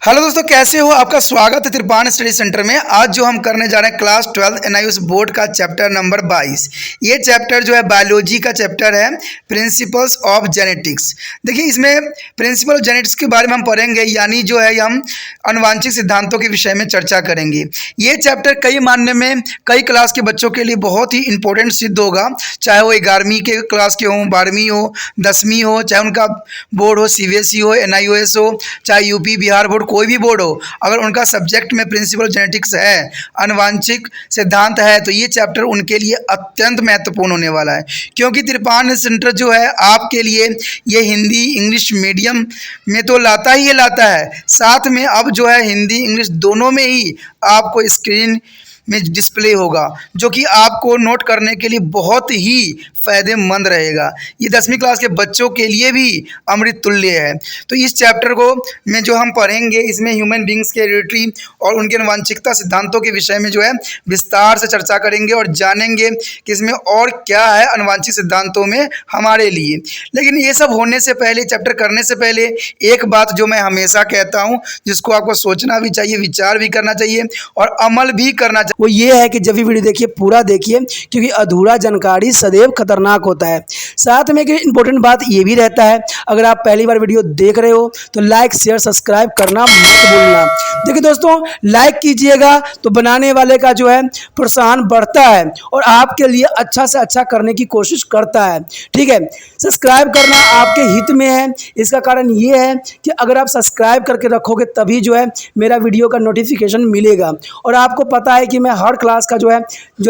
Hello दोस्तों, कैसे हो? आपका स्वागत है त्रिपान स्टडी सेंटर में। आज जो हम करने जा रहे हैं क्लास 12 एनआईयूएस बोर्ड का चैप्टर नंबर 22। ये चैप्टर जो है बायोलॉजी का चैप्टर है, प्रिंसिपल्स ऑफ जेनेटिक्स। देखिए, इसमें प्रिंसिपल ऑफ जेनेटिक्स के बारे में हम पढ़ेंगे, यानी जो है हम अनुवांशिक सिद्धांतों के विषय में चर्चा करेंगे। ये चैप्टर कई मानने में कई क्लास के बच्चों के लिए बहुत ही इंपॉर्टेंट सिद्ध होगा, चाहे वो 11वीं के क्लास के हों, 12वीं हो, 10वीं हो, चाहे उनका बोर्ड हो सीबीएसई हो, एनआईयूएस हो, चाहे यूपी बिहार बोर्ड कोई भी बोर्ड हो। अगर उनका सब्जेक्ट में प्रिंसिपल जेनेटिक्स है, अनुवांशिक सिद्धांत है, तो ये चैप्टर उनके लिए अत्यंत महत्वपूर्ण होने वाला है। क्योंकि त्रिपान सेंटर जो है आपके लिए ये हिंदी इंग्लिश मीडियम में तो लाता ही लाता है, साथ में अब जो है हिंदी इंग्लिश दोनों में ही आपको स्क्रीन में डिस्प्ले होगा, जो कि आपको नोट करने के लिए बहुत ही फ़ायदेमंद रहेगा। ये 10वीं क्लास के बच्चों के लिए भी अमृत तुल्य है। तो इस चैप्टर को में जो हम पढ़ेंगे, इसमें ह्यूमन बींग्स के हेरिडिटी और उनके आनुवंशिकता सिद्धांतों के विषय में जो है विस्तार से चर्चा करेंगे और जानेंगे कि इसमें और क्या है अनुवांशिक सिद्धांतों में हमारे लिए। लेकिन ये सब होने से पहले, चैप्टर करने से पहले एक बात जो मैं हमेशा कहता हूँ, जिसको आपको सोचना भी चाहिए, विचार भी करना चाहिए और अमल भी करना चाहिए, वो ये है कि जब भी वीडियो देखिए पूरा देखिए, क्योंकि अधूरा जानकारी सदैव खतरनाक होता है। साथ में एक इम्पोर्टेंट बात ये भी रहता है, अगर आप पहली बार वीडियो देख रहे हो तो लाइक शेयर सब्सक्राइब करना मत भूलना। देखिए दोस्तों, लाइक कीजिएगा तो बनाने वाले का जो है प्रोत्साहन बढ़ता है और आपके लिए अच्छा से अच्छा करने की कोशिश करता है। ठीक है, सब्सक्राइब करना आपके हित में है। इसका कारण ये है कि अगर आप सब्सक्राइब करके रखोगे तभी जो है मेरा वीडियो का नोटिफिकेशन मिलेगा। और आपको पता है कि मैं हर क्लास का जो है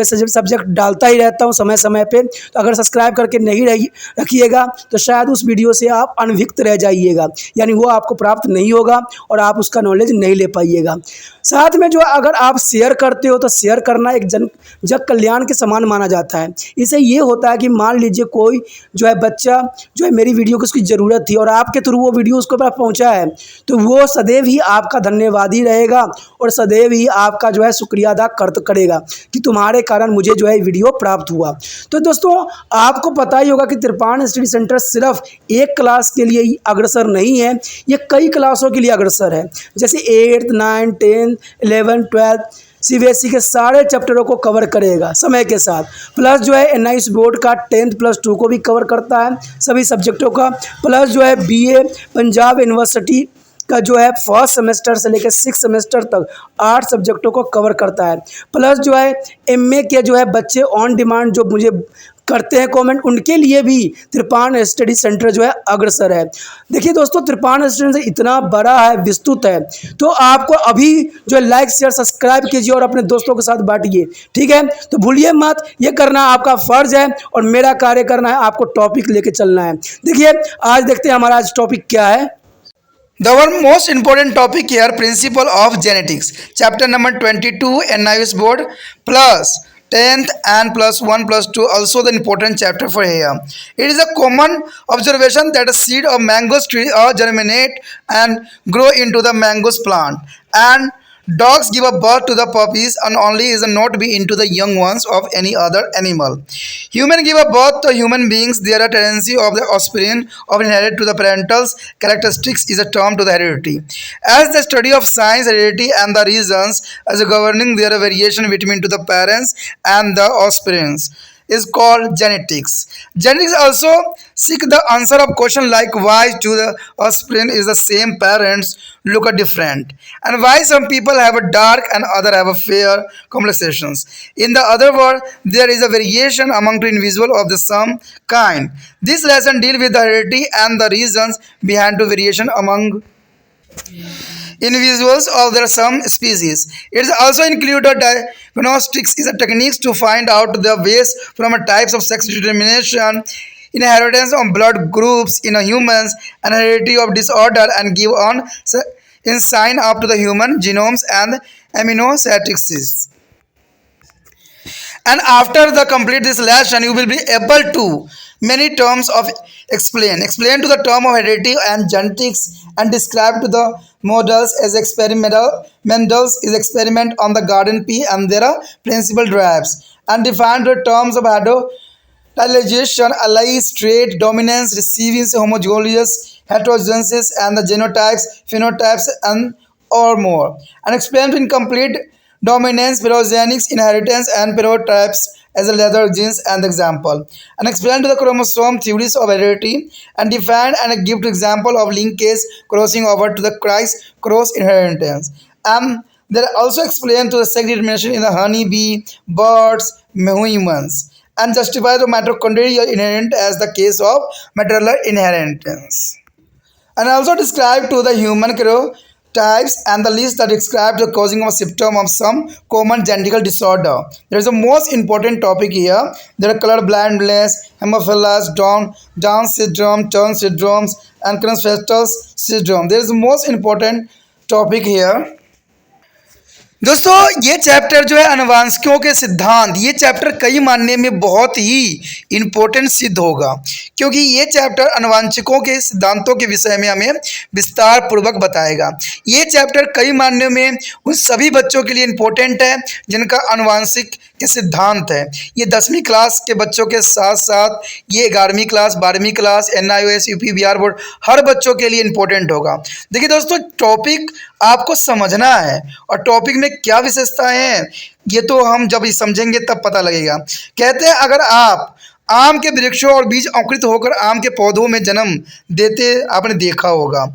सब्जेक्ट डालता ही रहता हूँ समय समय पे। तो अगर सब्सक्राइब करके नहीं रखिएगा तो शायद उस वीडियो से आप अनभिज्ञ रह जाइएगा, यानी वो आपको प्राप्त नहीं होगा और आप उसका नॉलेज नहीं ले पाइएगा। साथ में जो अगर आप शेयर करते हो तो शेयर करना एक जग कल्याण के समान माना जाता है। इससे ये होता है कि मान लीजिए कोई जो है बच्चा जो है मेरी वीडियो को उसकी ज़रूरत थी और आपके थ्रू वो वीडियो उसको पास पहुँचा है, तो वो सदैव ही आपका धन्यवादी रहेगा और सदैव ही आपका जो है शुक्रिया अदा करेगा कि तुम्हारे कारण मुझे जो है वीडियो प्राप्त हुआ। तो दोस्तों, आपको पता ही होगा कि त्रिपान स्टडी सेंटर सिर्फ एक क्लास के लिए ही अग्रसर नहीं है, ये कई क्लासों के लिए अग्रसर है। जैसे 8th 9th 10th 11th 12th CBSE के सारे चैप्टरों को कवर करेगा समय के साथ। प्लस जो है एनआईयूएस बोर्ड का 10th+2 को भी कवर करता है, सभी सब्जेक्टों का। प्लस जो है बीए पंजाब यूनिवर्सिटी का जो है फर्स्ट सेमेस्टर से लेकर 6th सेमेस्टर तक 8 सब्जेक्टों को कवर करता है। प्लस जो है एमए के जो है बच्चे ऑन डिमांड जो मुझे करते हैं कमेंट, उनके लिए भी त्रिपान स्टडी सेंटर जो है अग्रसर है। देखिए दोस्तों, त्रिपान स्टडी सेंटर इतना बड़ा है, विस्तृत है, तो आपको अभी जो है लाइक शेयर सब्सक्राइब कीजिए और अपने दोस्तों के साथ बांटिए। ठीक है, तो भूलिए मत, ये करना आपका फर्ज है और मेरा कार्य करना है आपको टॉपिक लेके चलना है। देखिए, आज देखते हैं हमारा आज टॉपिक क्या है। The one most important topic here, principle of genetics, chapter number 22 NIS board plus 10th and +1 +2, also the important chapter for here. It is a common observation that a seed of mangoes tree germinate and grow into the mangoes plant, and dogs give a birth to the puppies and only is not be into the young ones of any other animal. Human give a birth to human beings. There are tendency of the offspring of inherit to the parental characteristics is a term to the heredity. As the study of science, heredity and the reasons as governing their variation between to the parents and the offsprings is called genetics. Genetics also seek the answer of question like why to the offspring is the same parents look different, and why some people have a dark and other have a fair complexions. In the other word, there is a variation among the individual of the some kind. This lesson deal with the heredity and the reasons behind the variation among individuals of their some species. It also include a diagnostics is a techniques to find out the ways from a types of sex determination, inheritance of blood groups in a humans, and heredity of disorder, and give on insight up to the human genomes and amino acids. And after the complete this lesson, you will be able to many terms of explain to the term of heredity and genetics, and describe to the models as experimental Mendel's is experiment on the garden pea and their principal drives, and define the terms of heterolization, allies, trait, dominance, receiving, homologous, heterogenesis, and the genotypes, phenotypes, and or more, and explain to incomplete dominance, phylogenics, inheritance, and phenotypes as a leather genes and example, and explain to the chromosome theories of heredity, and define and give example of linkage crossing over to the cross inheritance. They also explain to the sex determination in the honey bee, birds, humans, and justify the mitochondrial inheritance as the case of maternal inheritance, and also describe to the human karyotypes and the list that describes the causing of symptom of some common genetic disorder. There is a most important topic here. There are color blindness, hemophilus, Down syndrome, Turn syndromes, and Creutzfeldt syndrome. There is the most important topic here. दोस्तों ये chapter जो है अनुवांशिकों के सिद्धांत, ये chapter कई मानने में बहुत ही इम्पोर्टेंट सिद्ध होगा, क्योंकि ये चैप्टर अनुवांशिकों के सिद्धांतों के विषय में हमें विस्तार पूर्वक बताएगा। ये चैप्टर कई मानने में उन सभी बच्चों के लिए इम्पोर्टेंट है जिनका अनुवांशिक के सिद्धांत है। ये 10वीं क्लास के बच्चों के साथ साथ ये 11वीं क्लास, 12वीं class, NIOS, UP, Bihar board हर बच्चों के लिए इम्पोर्टेंट होगा। देखिए दोस्तों, टॉपिक आपको समझना है और टॉपिक में क्या विशेषताएं हैं ये तो हम जब समझेंगे तब पता लगेगा। कहते हैं अगर आप आम के वृक्षों और बीज अंकुरित होकर आम के पौधों में जन्म देते आपने देखा होगा,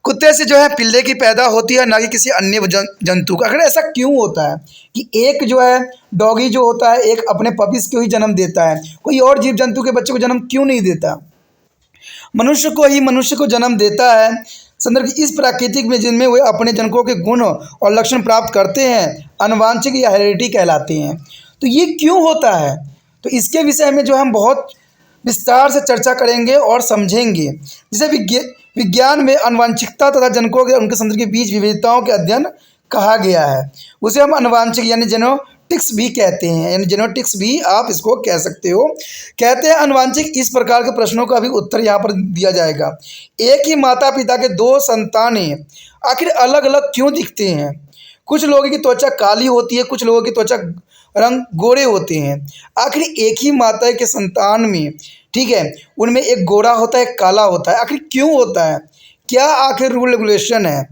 कुत्ते से जो है पिल्ले की पैदा होती है ना कि किसी अन्य जंतु का। अगर ऐसा क्यों होता है कि एक जो है डॉगी जो होता है एक अपने पपीज को ही जन्म देता है, कोई और जीव जंतु के बच्चे को जन्म क्यों नहीं देता? मनुष्य को ही मनुष्य को जन्म देता है संदर्भ इस प्राकृतिक में जिनमें वे अपने जनकों के गुण और लक्षण प्राप्त करते हैं, अनुवांशिक या हेरिडिटी कहलाते हैं। तो ये क्यों होता है, तो इसके विषय में जो हम बहुत विस्तार से चर्चा करेंगे और समझेंगे। जैसे विज्ञान में अनुवांशिकता तथा जनकों के उनके संदर्भ के बीच विविधताओं के अध्ययन कहा गया है, उसे हम अनुवांशिक यानी जेनेटिक्स भी कहते हैं, यानी जेनेटिक्स भी आप इसको कह सकते हो। कहते हैं अनुवांशिक इस प्रकार के प्रश्नों का भी उत्तर यहाँ पर दिया जाएगा। एक ही माता पिता के दो संतानें आखिर अलग अलग क्यों दिखते हैं? कुछ लोगों की त्वचा काली होती है, कुछ लोगों की त्वचा रंग गोरे होते हैं। आखिर एक ही माता के संतान में, ठीक है, उनमें एक गोरा होता है, एक काला होता है, आखिर क्यों होता है? क्या आखिर रूल रेगुलेशन है?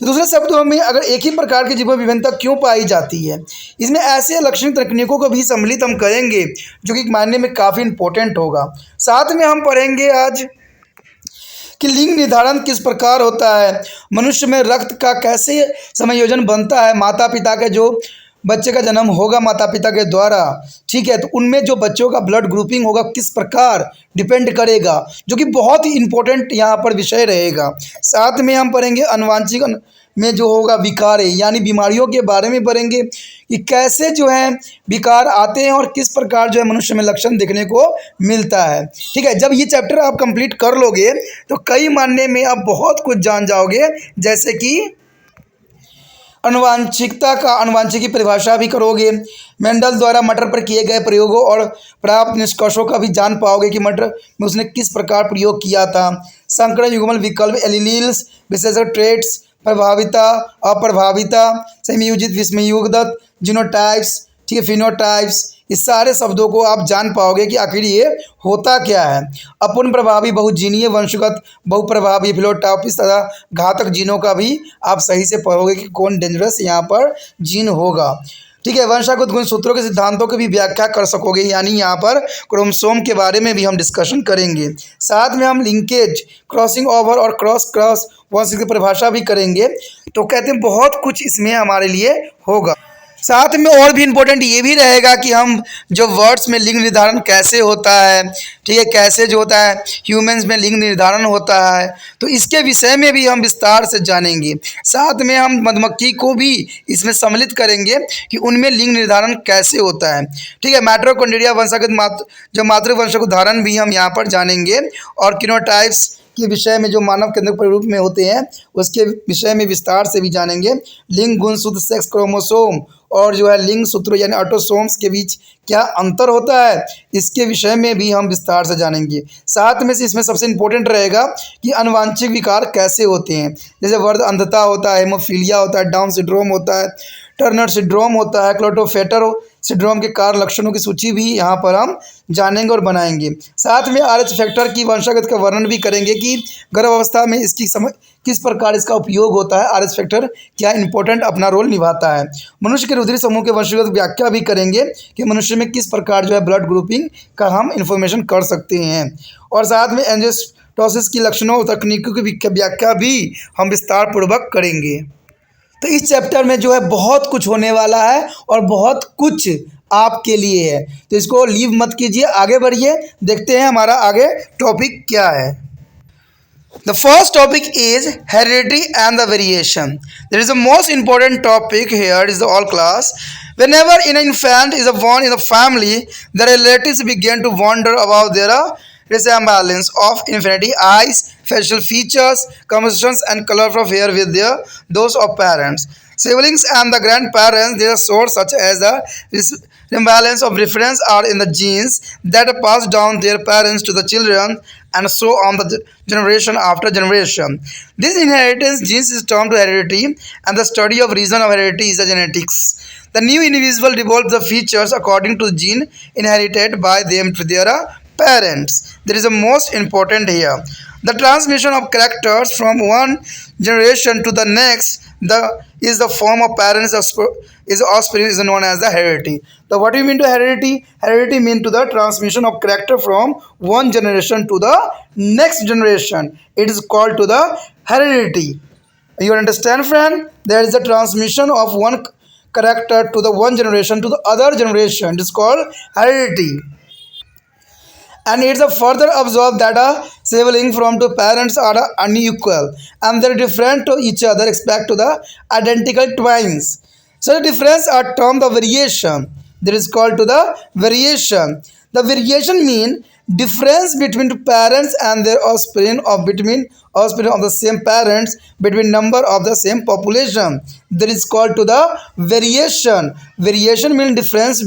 तो दूसरे शब्दों में अगर एक ही प्रकार की जीव विभिन्नता क्यों पाई जाती है? इसमें ऐसे लक्षण तकनीकों को भी सम्मिलित हम करेंगे जो कि मानने में काफ़ी इम्पोर्टेंट होगा। साथ में हम पढ़ेंगे आज कि लिंग निर्धारण किस प्रकार होता है, मनुष्य में रक्त का कैसे समायोजन बनता है, माता पिता के जो बच्चे का जन्म होगा माता पिता के द्वारा, ठीक है, तो उनमें जो बच्चों का ब्लड ग्रुपिंग होगा किस प्रकार डिपेंड करेगा, जो कि बहुत ही इम्पोर्टेंट यहाँ पर विषय रहेगा। साथ में हम पढ़ेंगे अनुवांशिक में जो होगा विकार यानी बीमारियों के बारे में पढ़ेंगे कि कैसे जो है विकार आते हैं और किस प्रकार जो है मनुष्य में लक्षण देखने को मिलता है। ठीक है, जब ये चैप्टर आप कंप्लीट कर लोगे तो कई मानने में आप बहुत कुछ जान जाओगे, जैसे कि अनुवांशिकता का अनुवांशिक की परिभाषा भी करोगे, मेंडल द्वारा मटर पर किए गए प्रयोगों और प्राप्त निष्कर्षों का भी जान पाओगे कि मटर में उसने किस प्रकार प्रयोग किया था, संकरण युग्मन विकल्प एलील्स विशेषण ट्रेट्स प्रभाविता अप्रभाविता संयोजित विस्मयुक्त जीनोटाइप्स, ठीक है, फिनोटाइप्स, इस सारे शब्दों को आप जान पाओगे कि आखिर ये होता क्या है। अपूर्ण प्रभावी बहुजीनीय वंशगत बहुप्रभावी फिनोटाइप्स तथा घातक जीनों का भी आप सही से पढ़ोगे कि कौन डेंजरस यहाँ पर जीन होगा। ठीक है, वंशागत गुण सूत्रों के सिद्धांतों की भी व्याख्या कर सकोगे, यानी यहाँ पर क्रोमोसोम के बारे में भी हम डिस्कशन करेंगे। साथ में हम लिंकेज, क्रॉसिंग ओवर और क्रॉस वंश की परिभाषा भी करेंगे। तो कहते हैं बहुत कुछ इसमें हमारे लिए होगा। साथ में और भी इम्पोर्टेंट ये भी रहेगा कि हम जो वर्ड्स में लिंग निर्धारण कैसे होता है, ठीक है, कैसे जो होता है ह्यूमंस में लिंग निर्धारण होता है, तो इसके विषय में भी हम विस्तार से जानेंगे। साथ में हम मधुमक्खी को भी इसमें सम्मिलित करेंगे कि उनमें लिंग निर्धारण कैसे होता है। ठीक है, माइटोकॉन्ड्रिया वंशागत जो मातृवंश को धारण भी हम यहाँ पर जानेंगे, और किनोटाइप्स के विषय में जो मानव केंद्रक रूप में होते हैं उसके विषय में विस्तार से भी जानेंगे। लिंग गुण सूत्र सेक्स क्रोमोसोम और जो है लिंग सूत्र यानी ऑटोसोम्स के बीच क्या अंतर होता है, इसके विषय में भी हम विस्तार से जानेंगे। साथ में से इसमें सबसे इम्पोर्टेंट रहेगा कि अनुवांशिक विकार कैसे होते हैं, जैसे वर्ध अंधता होता है, हेमोफीलिया होता है, डाउन सिंड्रोम होता है, टर्नर सिंड्रोम होता है, क्लोटोफेटर सिंड्रोम के कारण लक्षणों की सूची भी यहाँ पर हम जानेंगे और बनाएंगे। साथ में RH फैक्टर की वंशागत का वर्णन भी करेंगे कि गर्भावस्था में इसकी किस प्रकार इसका उपयोग होता है, RH फैक्टर क्या इंपॉर्टेंट अपना रोल निभाता है। मनुष्य के रुधिर समूह के वंशागत व्याख्या भी करेंगे कि मनुष्य में किस प्रकार जो है ब्लड ग्रुपिंग का हम इंफॉर्मेशन कर सकते हैं। और साथ में एंजियोस्टोसिस की लक्षणों और तकनीकों की व्याख्या भी हम विस्तार पूर्वक करेंगे। तो इस चैप्टर में जो है बहुत कुछ होने वाला है और बहुत कुछ आपके लिए है, तो इसको लीव मत कीजिए, आगे बढ़िए, देखते हैं हमारा आगे टॉपिक क्या है। The first topic is heredity and the variation. There is a most important topic here is the all class. Whenever an infant is born in a family, the relatives begin to wonder about their resemblance of infinity eyes, facial features, compositions, and color of hair with those of parents. Siblings and the grandparents, their source such as the resemblance of reference are in the genes that pass down their parents to the children and so on the generation after generation. This inheritance genes is termed heredity, and the study of reason of heredity is the genetics. The new individual develops the features according to the gene inherited by them to their parents. There is a most important here. The transmission of characters from one generation to the next is the form of parents is offspring is known as the heredity. So what do you mean to heredity? Heredity mean to the transmission of character from one generation to the next generation. It is called to the heredity. You understand, friend? There is the transmission of one character to the one generation to the other generation. It is called heredity. And it's a further observed that a sibling from two parents are unequal and they're different to each other except to the identical twins. So the difference are termed the variation. That is called to the variation. The variation mean difference between two parents and their offspring or between offspring of the same parents between number of the same population. That is called to the variation. Variation mean difference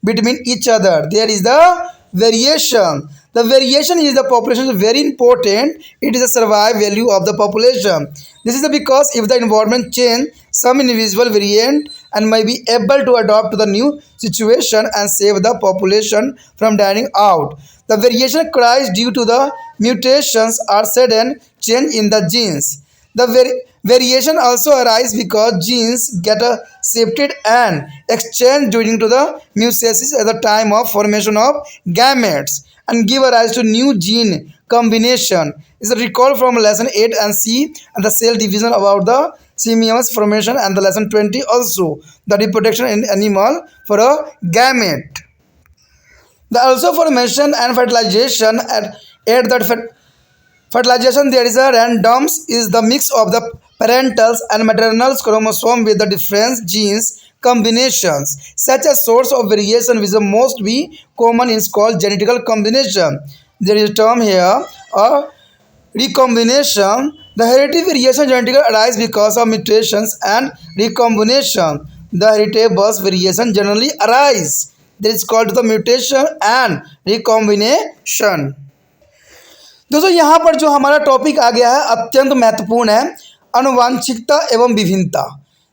between each other. There is the variation. The variation is the population is very important. It is a survival value of the population. This is because if the environment change, some individual variant and may be able to adapt to the new situation and save the population from dying out. The variation occurs due to the mutations or sudden change in the genes. The variation also arises because genes get shifted and exchanged during to the mitosis at the time of formation of gametes and give rise to new gene combination. Is a recall from lesson 8 and C and the cell division about the semious formation and the lesson 20 also the reproduction in animal for a gamete. The also formation and fertilization at that fertilization there is a randoms is the mix of the parentals and maternal chromosome with the different genes combinations. Such a source of variation which the most be common is called genetical combination. There is a term here recombination. The hereditary variation genetically arise because of mutations and recombination. The heritable variation generally arise. That is called the mutation and recombination. दोस्तों यहाँ पर जो हमारा topic आ गया है अत्यंत महत्वपूर्ण है, आनुवांशिकता एवं विभिन्नता।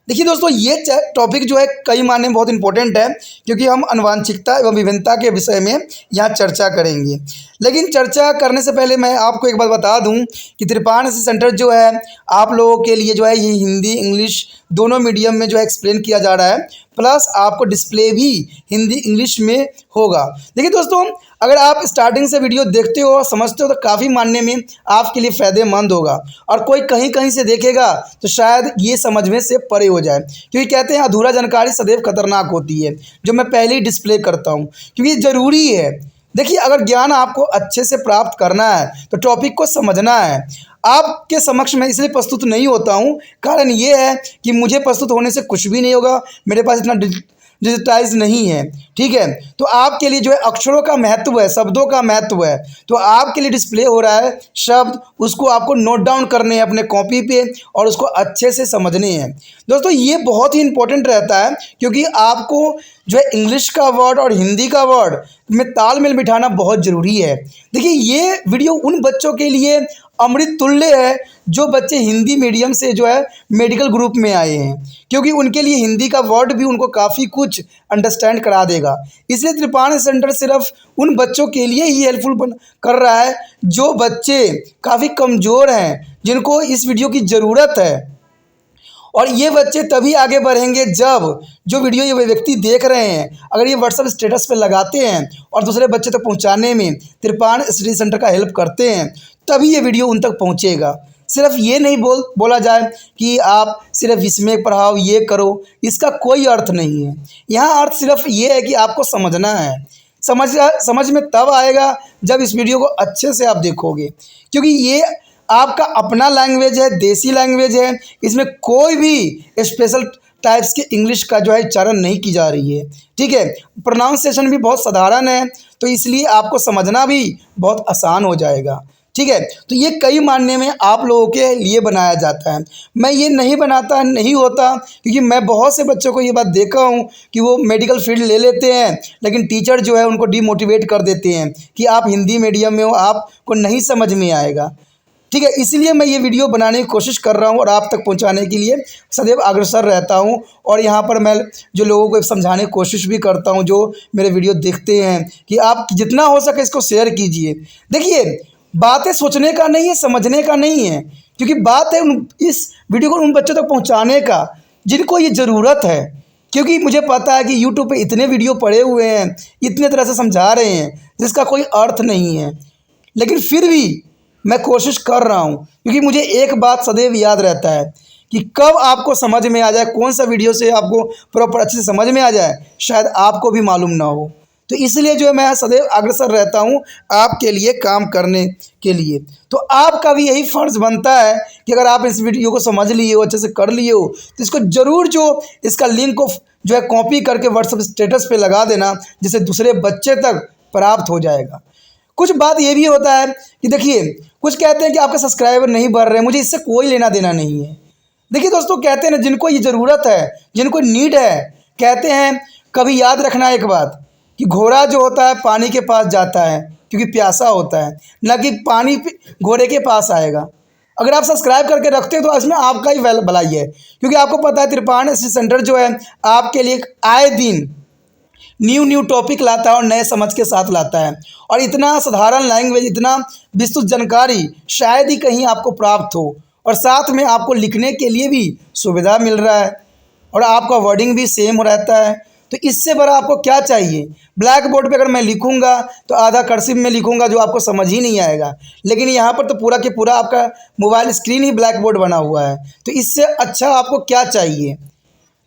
देखिए दोस्तों ये टॉपिक जो है कई मायने में बहुत इंपॉर्टेंट है क्योंकि हम आनुवांशिकता एवं विभिन्नता के विषय में यहाँ चर्चा करेंगे। लेकिन चर्चा करने से पहले मैं आपको एक बात बता दूं कि त्रिपाण सेंटर जो है आप लोगों के लिए जो है ये हिंदी इंग्लिश दोनों मीडियम में जो है एक्सप्लेन किया जा रहा है, प्लस आपको डिस्प्ले भी हिंदी इंग्लिश में होगा। देखिए दोस्तों अगर आप स्टार्टिंग से वीडियो देखते हो और समझते हो तो काफ़ी मानने में आपके लिए फ़ायदेमंद होगा, और कोई कहीं कहीं से देखेगा तो शायद ये समझने से परे हो जाए, क्योंकि कहते हैं अधूरा जानकारी सदैव खतरनाक होती है, जो मैं पहले ही डिस्प्ले करता हूँ क्योंकि ज़रूरी है। देखिए अगर ज्ञान आपको अच्छे से प्राप्त करना है तो टॉपिक को समझना है। आपके समक्ष मैं इसलिए प्रस्तुत नहीं होता हूँ, कारण ये है कि मुझे प्रस्तुत होने से कुछ भी नहीं होगा, मेरे पास इतना डिजिटाइज नहीं है, ठीक है। तो आपके लिए जो है अक्षरों का महत्व है, शब्दों का महत्व है, तो आपके लिए डिस्प्ले हो रहा है शब्द, उसको आपको नोट डाउन करने हैं अपने कॉपी पे और उसको अच्छे से समझने हैं। दोस्तों ये बहुत ही इंपॉर्टेंट रहता है क्योंकि आपको जो है इंग्लिश का वर्ड और हिंदी का वर्ड में तालमेल बिठाना बहुत ज़रूरी है। देखिए ये वीडियो उन बच्चों के लिए अमृत तुल्य है जो बच्चे हिंदी मीडियम से जो है मेडिकल ग्रुप में आए हैं, क्योंकि उनके लिए हिंदी का वर्ड भी उनको काफ़ी कुछ अंडरस्टैंड करा देगा। इसलिए त्रिपाठी सेंटर सिर्फ उन बच्चों के लिए ही हेल्पफुल कर रहा है जो बच्चे काफ़ी कमज़ोर हैं, जिनको इस वीडियो की ज़रूरत है। और ये बच्चे तभी आगे बढ़ेंगे जब जो वीडियो ये व्यक्ति देख रहे हैं अगर ये व्हाट्सएप स्टेटस पे लगाते हैं और दूसरे बच्चे तक पहुंचाने में त्रिपाठी स्टडी सेंटर का हेल्प करते हैं, तभी ये वीडियो उन तक पहुंचेगा। सिर्फ ये नहीं बोला जाए कि आप सिर्फ इसमें पढ़ाओ, ये करो, इसका कोई अर्थ नहीं है। यहाँ अर्थ सिर्फ ये है कि आपको समझना है। समझ में तब आएगा जब इस वीडियो को अच्छे से आप देखोगे, क्योंकि ये आपका अपना लैंग्वेज है, देसी लैंग्वेज है। इसमें कोई भी स्पेशल टाइप्स के इंग्लिश का जो है उच्चारण नहीं की जा रही है, ठीक है। प्रोनाउंसिएशन भी बहुत साधारण है, तो इसलिए आपको समझना भी बहुत आसान हो जाएगा, ठीक है। तो ये कई मायने में आप लोगों के लिए बनाया जाता है। मैं ये नहीं बनाता नहीं होता, क्योंकि मैं बहुत से बच्चों को ये बात देखा हूँ कि वो मेडिकल फील्ड ले लेते हैं, लेकिन टीचर जो है उनको डीमोटिवेट कर देते हैं कि आप हिंदी मीडियम में हो, आपको नहीं समझ में आएगा, ठीक है। इसलिए मैं ये वीडियो बनाने की कोशिश कर रहा हूँ और आप तक पहुँचाने के लिए सदैव अग्रसर रहता हूँ। और यहाँ पर मैं जो लोगों को समझाने की कोशिश भी करता हूँ जो मेरे वीडियो देखते हैं, कि आप जितना हो सके इसको शेयर कीजिए। देखिए, बातें सोचने का नहीं है, समझने का नहीं है, क्योंकि बात है इस वीडियो को उन बच्चों तक पहुँचाने का जिनको ये ज़रूरत है। क्योंकि मुझे पता है कि यूट्यूब पे इतने वीडियो पड़े हुए हैं, इतने तरह से समझा रहे हैं जिसका कोई अर्थ नहीं है, लेकिन फिर भी मैं कोशिश कर रहा हूँ, क्योंकि मुझे एक बात सदैव याद रहता है कि कब आपको समझ में आ जाए, कौन सा वीडियो से आपको प्रॉपर अच्छे से समझ में आ जाए, शायद आपको भी मालूम ना हो। तो इसलिए जो है मैं सदैव अग्रसर रहता हूँ आपके लिए काम करने के लिए। तो आपका भी यही फ़र्ज़ बनता है कि अगर आप इस वीडियो को समझ लिए हो, अच्छे से कर लिए हो, तो इसको ज़रूर जो इसका लिंक को जो है कॉपी करके व्हाट्सएप स्टेटस पे लगा देना, जिससे दूसरे बच्चे तक प्राप्त हो जाएगा। कुछ बात ये भी होता है कि देखिए, कुछ कहते हैं कि आपके सब्सक्राइबर नहीं बढ़ रहे हैं, मुझे इससे कोई लेना देना नहीं है। देखिए दोस्तों, कहते हैं ना, जिनको ये ज़रूरत है, जिनको नीड है, कहते हैं कभी याद रखना एक बात कि घोड़ा जो होता है पानी के पास जाता है क्योंकि प्यासा होता है, ना कि पानी घोड़े के पास आएगा। अगर आप सब्सक्राइब करके रखते हो तो इसमें आपका ही भलाई है, क्योंकि आपको पता है त्रिपाठी सेंटर जो है आपके लिए आए दिन न्यू टॉपिक लाता है और नए समझ के साथ लाता है। और इतना साधारण लैंग्वेज, इतना विस्तृत जानकारी शायद ही कहीं आपको प्राप्त हो, और साथ में आपको लिखने के लिए भी सुविधा मिल रहा है और आपका वर्डिंग भी सेम रहता है। तो इससे बड़ा आपको क्या चाहिए। ब्लैक बोर्ड पे अगर मैं लिखूंगा तो आधा कर्सिव में लिखूंगा जो आपको समझ ही नहीं आएगा, लेकिन यहाँ पर तो पूरा के पूरा आपका मोबाइल स्क्रीन ही ब्लैक बोर्ड बना हुआ है। तो इससे अच्छा आपको क्या चाहिए।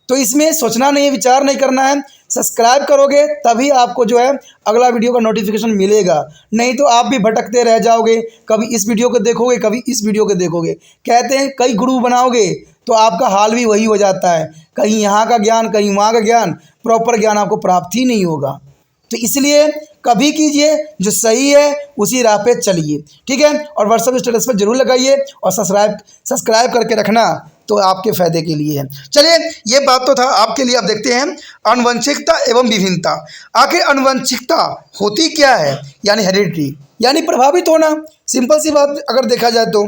तो इसमें सोचना नहीं है, विचार नहीं करना है। सब्सक्राइब करोगे तभी आपको जो है अगला वीडियो का नोटिफिकेशन मिलेगा, नहीं तो आप भी भटकते रह जाओगे, कभी इस वीडियो को देखोगे, कभी इस वीडियो को देखोगे। कहते हैं कई गुरु बनाओगे तो आपका हाल भी वही हो जाता है, कहीं यहाँ का ज्ञान कहीं वहाँ का ज्ञान, प्रॉपर ज्ञान आपको प्राप्त ही नहीं होगा। तो इसलिए कभी कीजिए जो सही है उसी राह पे चलिए, ठीक है। और व्हाट्सएप स्टेटस पर जरूर लगाइए और सब्सक्राइब करके रखना, तो आपके फ़ायदे के लिए है। चलिए, ये बात तो था आपके लिए। अब देखते हैं आनुवंशिकता एवं विभिन्नता। आखिर आनुवंशिकता होती क्या है, यानी हेरिडिटी, यानी प्रभावित होना। सिंपल सी बात अगर देखा जाए तो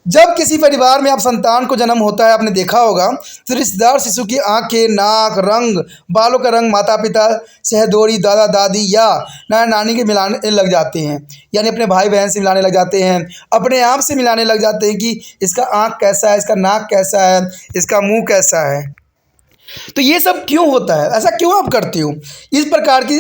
जब किसी परिवार में आप संतान को जन्म होता है, आपने देखा होगा, तो रिश्तेदार शिशु की आंखें, नाक, रंग, बालों का रंग माता पिता, सहदोरी, दादा दादी या नाना नानी के मिलाने लग जाते हैं, यानी अपने भाई बहन से मिलाने लग जाते हैं, अपने आप से मिलाने लग जाते हैं कि इसका आँख कैसा है, इसका नाक कैसा है, इसका मुँह कैसा है। तो ये सब क्यों होता है, ऐसा क्यों आप करते हो। इस प्रकार की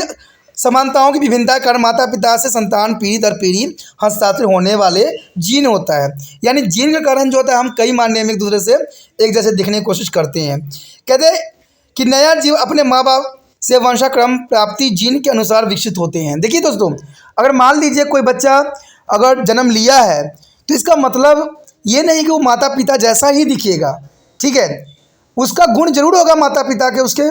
समानताओं की विभिन्नता के कारण माता पिता से संतान पीढ़ी दर पीढ़ी हस्तांतरित होने वाले जीन होता है। यानी जीन के कारण जो होता है हम कई मायने में एक दूसरे से एक जैसे दिखने की कोशिश करते हैं। कहते हैं कि नया जीव अपने माँ बाप से वंशाक्रम प्राप्ति जीन के अनुसार विकसित होते हैं। देखिए दोस्तों, अगर मान लीजिए कोई बच्चा अगर जन्म लिया है तो इसका मतलब ये नहीं कि वो माता पिता जैसा ही दिखेगा, ठीक है। उसका गुण जरूर होगा माता पिता के उसके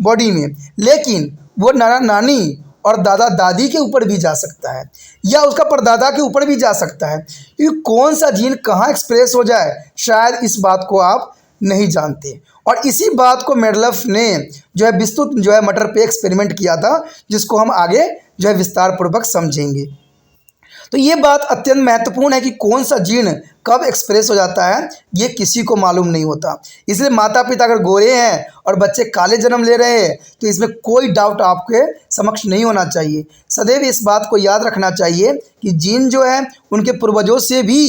बॉडी में, लेकिन वो नाना नानी और दादा दादी के ऊपर भी जा सकता है या उसका परदादा के ऊपर भी जा सकता है, क्योंकि कौन सा जीन कहाँ एक्सप्रेस हो जाए शायद इस बात को आप नहीं जानते। और इसी बात को मेडलफ ने जो है विस्तृत जो है मटर पे एक्सपेरिमेंट किया था, जिसको हम आगे जो है विस्तार पूर्वक समझेंगे। तो ये बात अत्यंत महत्वपूर्ण है कि कौन सा जीन कब एक्सप्रेस हो जाता है ये किसी को मालूम नहीं होता। इसलिए माता पिता अगर गोरे हैं और बच्चे काले जन्म ले रहे हैं तो इसमें कोई डाउट आपके समक्ष नहीं होना चाहिए। सदैव इस बात को याद रखना चाहिए कि जीन जो है उनके पूर्वजों से भी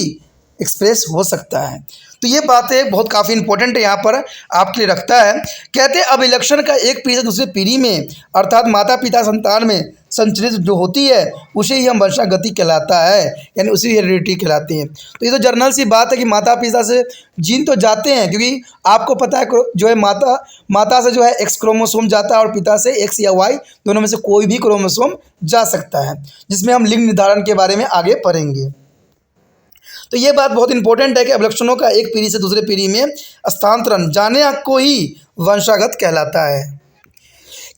एक्सप्रेस हो सकता है। तो ये बातें बहुत काफ़ी इंपॉर्टेंट है यहाँ पर आपके लिए रखता है। कहते हैं अब इलेक्शन का एक पीढ़ी से दूसरे पीढ़ी में अर्थात माता पिता संतान में संचरित जो होती है उसे ही हम वंशागति कहलाता है, यानी उसी हेरिडिटी कहलाती है। तो ये तो जर्नल सी बात है कि माता पिता से जीन तो जाते हैं, क्योंकि आपको पता है जो है माता से जो है एक्स क्रोमोसोम जाता है और पिता से एक्स या वाई दोनों में से कोई भी क्रोमोसोम जा सकता है, जिसमें हम लिंग निर्धारण के बारे में आगे पढ़ेंगे। तो ये बात बहुत इंपॉर्टेंट है कि अभिलक्षणों का एक पीढ़ी से दूसरे पीढ़ी में स्थानांतरण जाने हक को ही वंशागत कहलाता है।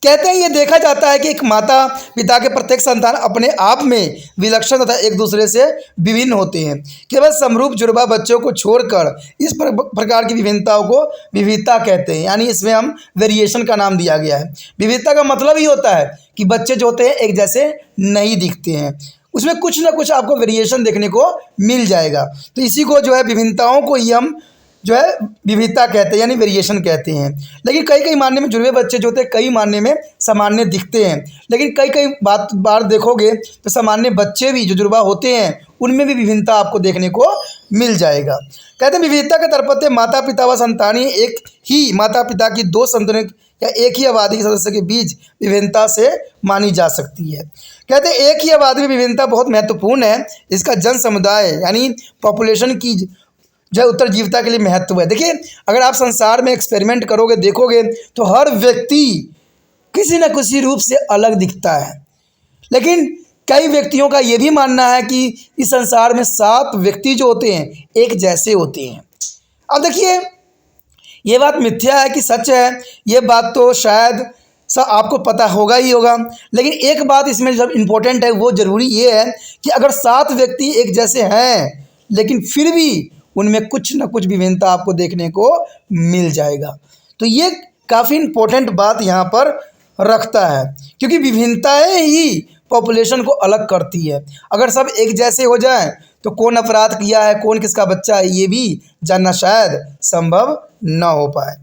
कहते हैं ये देखा जाता है कि एक माता पिता के प्रत्येक संतान अपने आप में विलक्षण तथा एक दूसरे से विभिन्न होते हैं। केवल समरूप जुड़वा बच्चों को छोड़कर इस प्रकार की विभिन्नताओं को विविधता कहते हैं, यानी इसमें हम वेरिएशन का नाम दिया गया है। विविधता का मतलब ही होता है कि बच्चे जो होते हैं एक जैसे नहीं दिखते हैं, उसमें कुछ ना कुछ आपको वेरिएशन देखने को मिल जाएगा। तो इसी को जो है विभिन्नताओं को ही हम जो है विविधता कहते हैं, यानी वेरिएशन कहते हैं। लेकिन कई कई मानने में जुड़वे बच्चे जो होते हैं कई मानने में सामान्य दिखते हैं, लेकिन कई कई बार देखोगे तो सामान्य बच्चे भी जो जुड़वा होते हैं उनमें भी विभिन्नता आपको देखने को मिल जाएगा। कहते हैं विविधता के तरपत्य माता पिता व संतानी एक ही माता पिता की दो संतानों या एक ही आबादी के सदस्य के बीच विभिन्नता से मानी जा सकती है। कहते हैं एक ही आबादी में विभिन्नता बहुत महत्वपूर्ण है, इसका जन समुदाय यानी पॉपुलेशन की जो है उत्तरजीविता के लिए महत्व है। देखिए अगर आप संसार में एक्सपेरिमेंट करोगे देखोगे तो हर व्यक्ति किसी न किसी रूप से अलग दिखता है, लेकिन कई व्यक्तियों का ये भी मानना है कि इस संसार में 7 व्यक्ति जो होते हैं एक जैसे होते हैं। अब देखिए ये बात मिथ्या है कि सच है, ये बात तो शायद सब आपको पता होगा ही होगा, लेकिन एक बात इसमें जब इम्पोर्टेंट है वो ज़रूरी ये है कि अगर 7 व्यक्ति एक जैसे हैं लेकिन फिर भी उनमें कुछ न कुछ विभिन्नता आपको देखने को मिल जाएगा। तो ये काफ़ी इम्पोर्टेंट बात यहाँ पर रखता है, क्योंकि विभिन्नताएं ही पॉपुलेशन को अलग करती है। अगर सब एक जैसे हो जाएं तो कौन अपराध किया है, कौन किसका बच्चा है, ये भी जानना शायद संभव न हो पाए।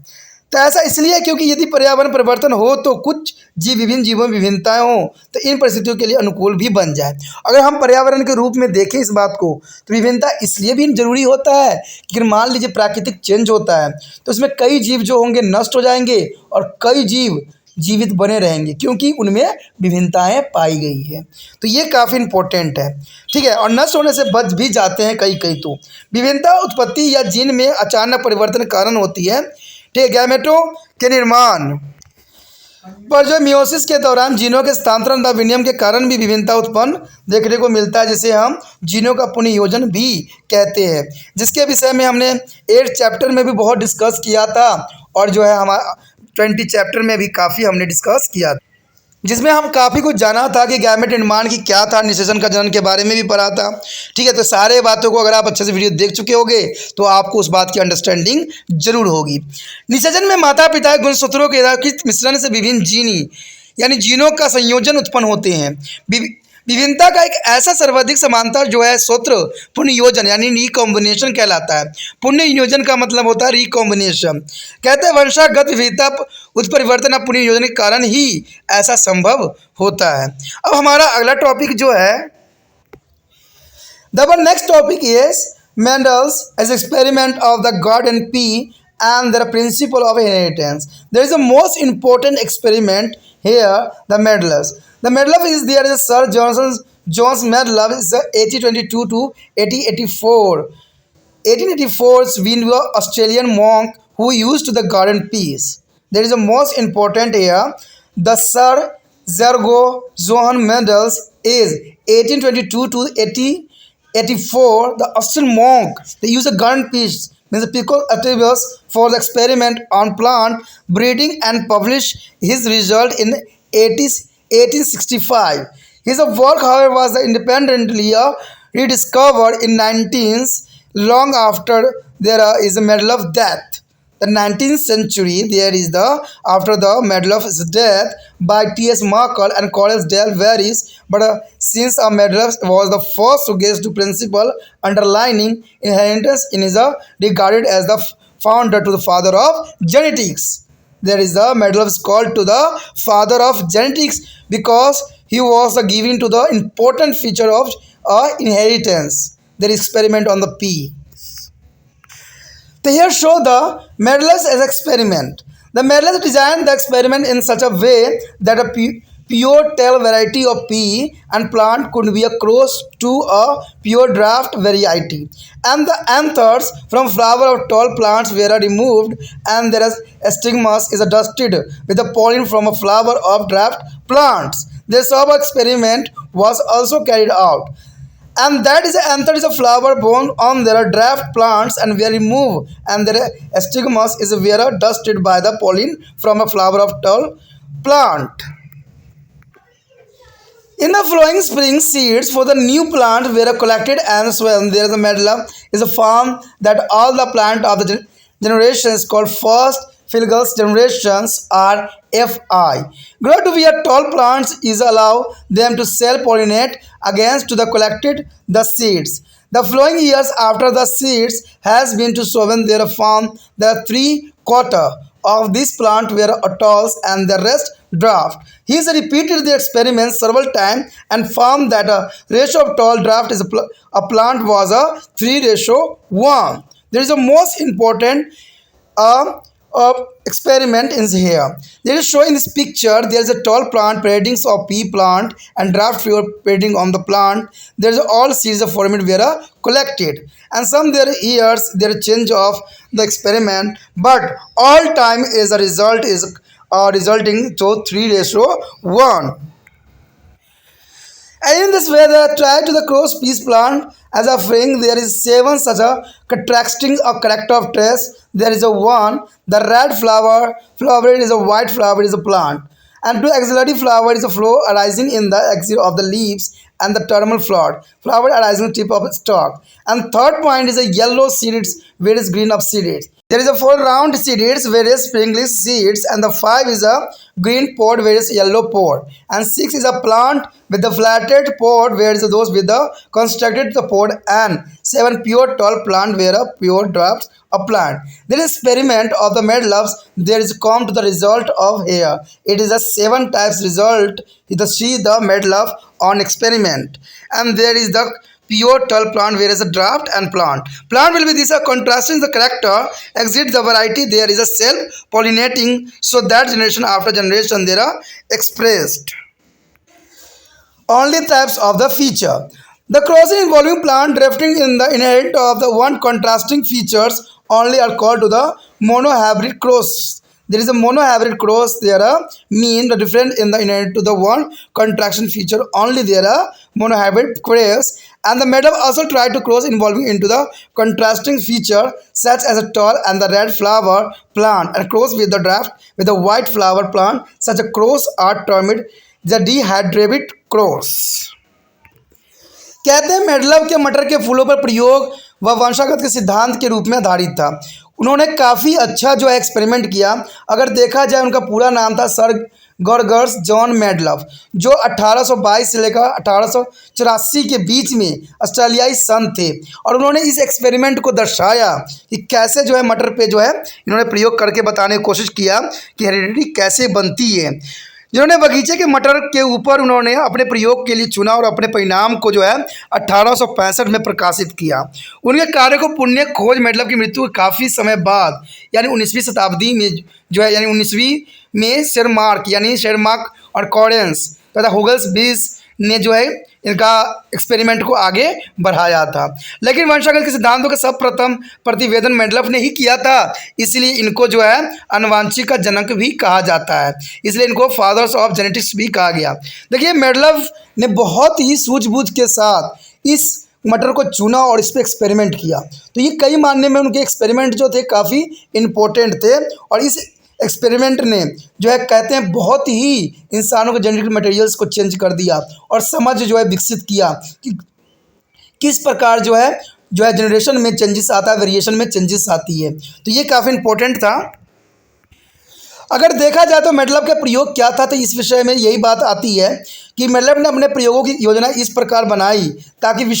तो ऐसा इसलिए क्योंकि यदि पर्यावरण परिवर्तन हो तो कुछ विभिन्न जीवों में विभिन्नताएं हों तो इन परिस्थितियों के लिए अनुकूल भी बन जाए। अगर हम पर्यावरण के रूप में देखें इस बात को तो विभिन्नता इसलिए भी जरूरी होता है कि मान लीजिए प्राकृतिक चेंज होता है तो उसमें कई जीव जो होंगे नष्ट हो जाएंगे और कई जीव जीवित बने रहेंगे, क्योंकि उनमें विभिन्नताएं पाई गई है। तो ये काफ़ी इंपॉर्टेंट है, ठीक है। और नष्ट होने से बच भी जाते हैं कई तो विभिन्नता उत्पत्ति या जीन में अचानक परिवर्तन कारण होती है, ठीक है। गैमेटों के निर्माण पर जो मियोसिस के दौरान जीनों के स्थानांतरण व विनिमय के कारण भी विभिन्नता उत्पन्न देखने को मिलता है, जिसे हम जीनों का पुनर्योजन भी कहते हैं, जिसके विषय में हमने 8 चैप्टर में भी बहुत डिस्कस किया था और जो है हमारा 20 चैप्टर में भी काफ़ी हमने डिस्कस किया, जिसमें हम काफ़ी कुछ जाना था कि गैमेट निर्माण की क्या था, निषेचन का जनन के बारे में भी पढ़ा था, ठीक है। तो सारे बातों को अगर आप अच्छे से वीडियो देख चुके होंगे तो आपको उस बात की अंडरस्टैंडिंग जरूर होगी। निषेचन में माता पिता गुणसूत्रों के यथाचित मिश्रण से विभिन्न जीनी यानी जीनों का संयोजन उत्पन्न होते हैं। विभिन्नता का एक ऐसा सर्वाधिक समानता जो है सूत्र पुनर्योजन यानी रिकॉम्बिनेशन कहलाता है। पुनर्योजन का मतलब होता है रिकॉम्बिनेशन। कहते हैं वंशागत विविधता उत्परिवर्तन और पुनर्योजन के कारण ही ऐसा संभव होता है। अब हमारा अगला टॉपिक जो है the next topic is Mendel's as experiment of the garden pea and the principle of inheritance. There is a most important experiment here, the Medloff. The Medloff is there is a Sir John Medloff is 1822 to 1884. 1884's Windsor Australian monk who used the garden piece. There is a most important here, the Sir John Medloff is 1822 to 1884. The Australian monk they use a garden piece. Means Pico Atreus for the experiment on plant breeding and published his result in 1865. His work, however, was independently rediscovered in 19th, long after there is a Medloff's death. The 19th century, there is the after the Medloff's death by T.S. Markle and Collins Dale varies but since Mendeleev was the first to guess the principle underlining inheritance in is regarded as the founder to the father of genetics. There is the Mendeleev is called to the father of genetics because he was the giving to the important feature of inheritance. There is experiment on the pea. They here show the Mendeleev as experiment. The Mendeleev designed the experiment in such a way that a pure tail variety of pea and plant could be a cross to a pure draft variety. And the anthers from flower of tall plants were removed and their stigmas is dusted with the pollen from a flower of draft plants. This sort of experiment was also carried out, and that is the anther is a flower borne on their draft plants and were removed and their stigmas is were dusted by the pollen from a flower of tall plant. In the flowing spring, seeds for the new plant were collected and sown. There is a medlar is a farm that all the plant of the generations called first Philgals generations are FI. Grow to be a tall plants is allow them to self-pollinate against to the collected the seeds. The following years after the seeds has been to sown their farm, the 3/4 of this plant were atolls and the rest draft. He has repeated the experiment several times and found that a ratio of tall draft is a plant was a 3:1. There is a most important uh, experiment is here. There is showing this picture. There is a tall plant, paradings of pea plant, and draft fuel parading on the plant. There is all seeds of formation were collected, and some there years there change of the experiment, but all time is a result is resulting to 3:1. And in this way, they try to the cross piece plant as a fring. There is seven such a contrasting of character of trace. There is a one, the red flower is a white flower is a plant. And two axillary flower is a flow arising in the axil of the leaves and the terminal flower arising tip of stalk. And third point is a yellow seeds, whereas green of seeds. There is a four round seeds, various springless seeds, and the five is a green pod, various yellow pod, and six is a plant with the flatted pod, whereas those with the constructed the pod, and seven pure tall plant where a pure drafts a plant. There is experiment of the Mendeleev's. There is come to the result of here. It is a seven types result. The see the Mendeleev on experiment, and there is the pure tall plant whereas a draft and plant will be this a contrasting the character exit the variety there is a self pollinating so that generation after generation there are expressed only types of the feature. The crossing involving plant drifting in the inherent of the one contrasting features only are called to the monohybrid cross. There is a monohybrid cross. There are mean the different in the inherent to the one contraction feature only there are monohybrid cross. And the Mendeleev also tried to cross involving into the contrasting feature such as a tall and the red flower plant and cross with the draft with the white flower plant. Such a cross are termed the dihybrid cross. कहते हैं मेडलव के मटर के फूलों पर प्रयोग व वंशागत के सिद्धांत के रूप में आधारित था. उन्होंने काफ़ी अच्छा जो है एक्सपेरिमेंट किया. अगर देखा जाए उनका पूरा नाम था सर गॉर्गस जॉन मेडलव, जो 1822 से लेकर 1884 के बीच में ऑस्ट्रेलियाई संत थे. और उन्होंने इस एक्सपेरिमेंट को दर्शाया कि कैसे जो है मटर पे जो है इन्होंने प्रयोग करके बताने की कोशिश किया कि हेरिडिटी कैसे बनती है. जिन्होंने बगीचे के मटर के ऊपर उन्होंने अपने प्रयोग के लिए चुना और अपने परिणाम को जो है 1865 में प्रकाशित किया. उनके कार्य को पुण्य खोज मेडलव की मृत्यु के काफ़ी समय बाद यानी 19वीं शताब्दी में जो है यानी 19वीं में शेरमार्क और कॉरेंस तथा हुगल्स बीस ने जो है इनका एक्सपेरिमेंट को आगे बढ़ाया था. लेकिन वंशागत के सिद्धांतों का सब प्रथम प्रतिवेदन मेडलव ने ही किया था, इसलिए इनको जो है आनुवंशिक का जनक भी कहा जाता है. इसलिए इनको फादर्स ऑफ जेनेटिक्स भी कहा गया. देखिए मेडलव ने बहुत ही सूझबूझ के साथ इस मटर को चुना और इस पर एक्सपेरिमेंट किया. तो ये कई मानने में उनके एक्सपेरिमेंट जो थे काफ़ी इम्पोर्टेंट थे और इस एक्सपेरिमेंट ने जो है कहते हैं बहुत ही इंसानों के जेनेटिक मटेरियल्स को चेंज कर दिया और समझ जो है विकसित किया कि किस प्रकार जो है जनरेशन में चेंजेस आता है, वेरिएशन में चेंजेस आती है. तो ये काफ़ी इम्पोर्टेंट था. अगर देखा जाए तो मेडलव का प्रयोग क्या था, तो इस विषय में यही बात आती है कि मेडलव ने अपने प्रयोगों की योजना इस प्रकार बनाई ताकि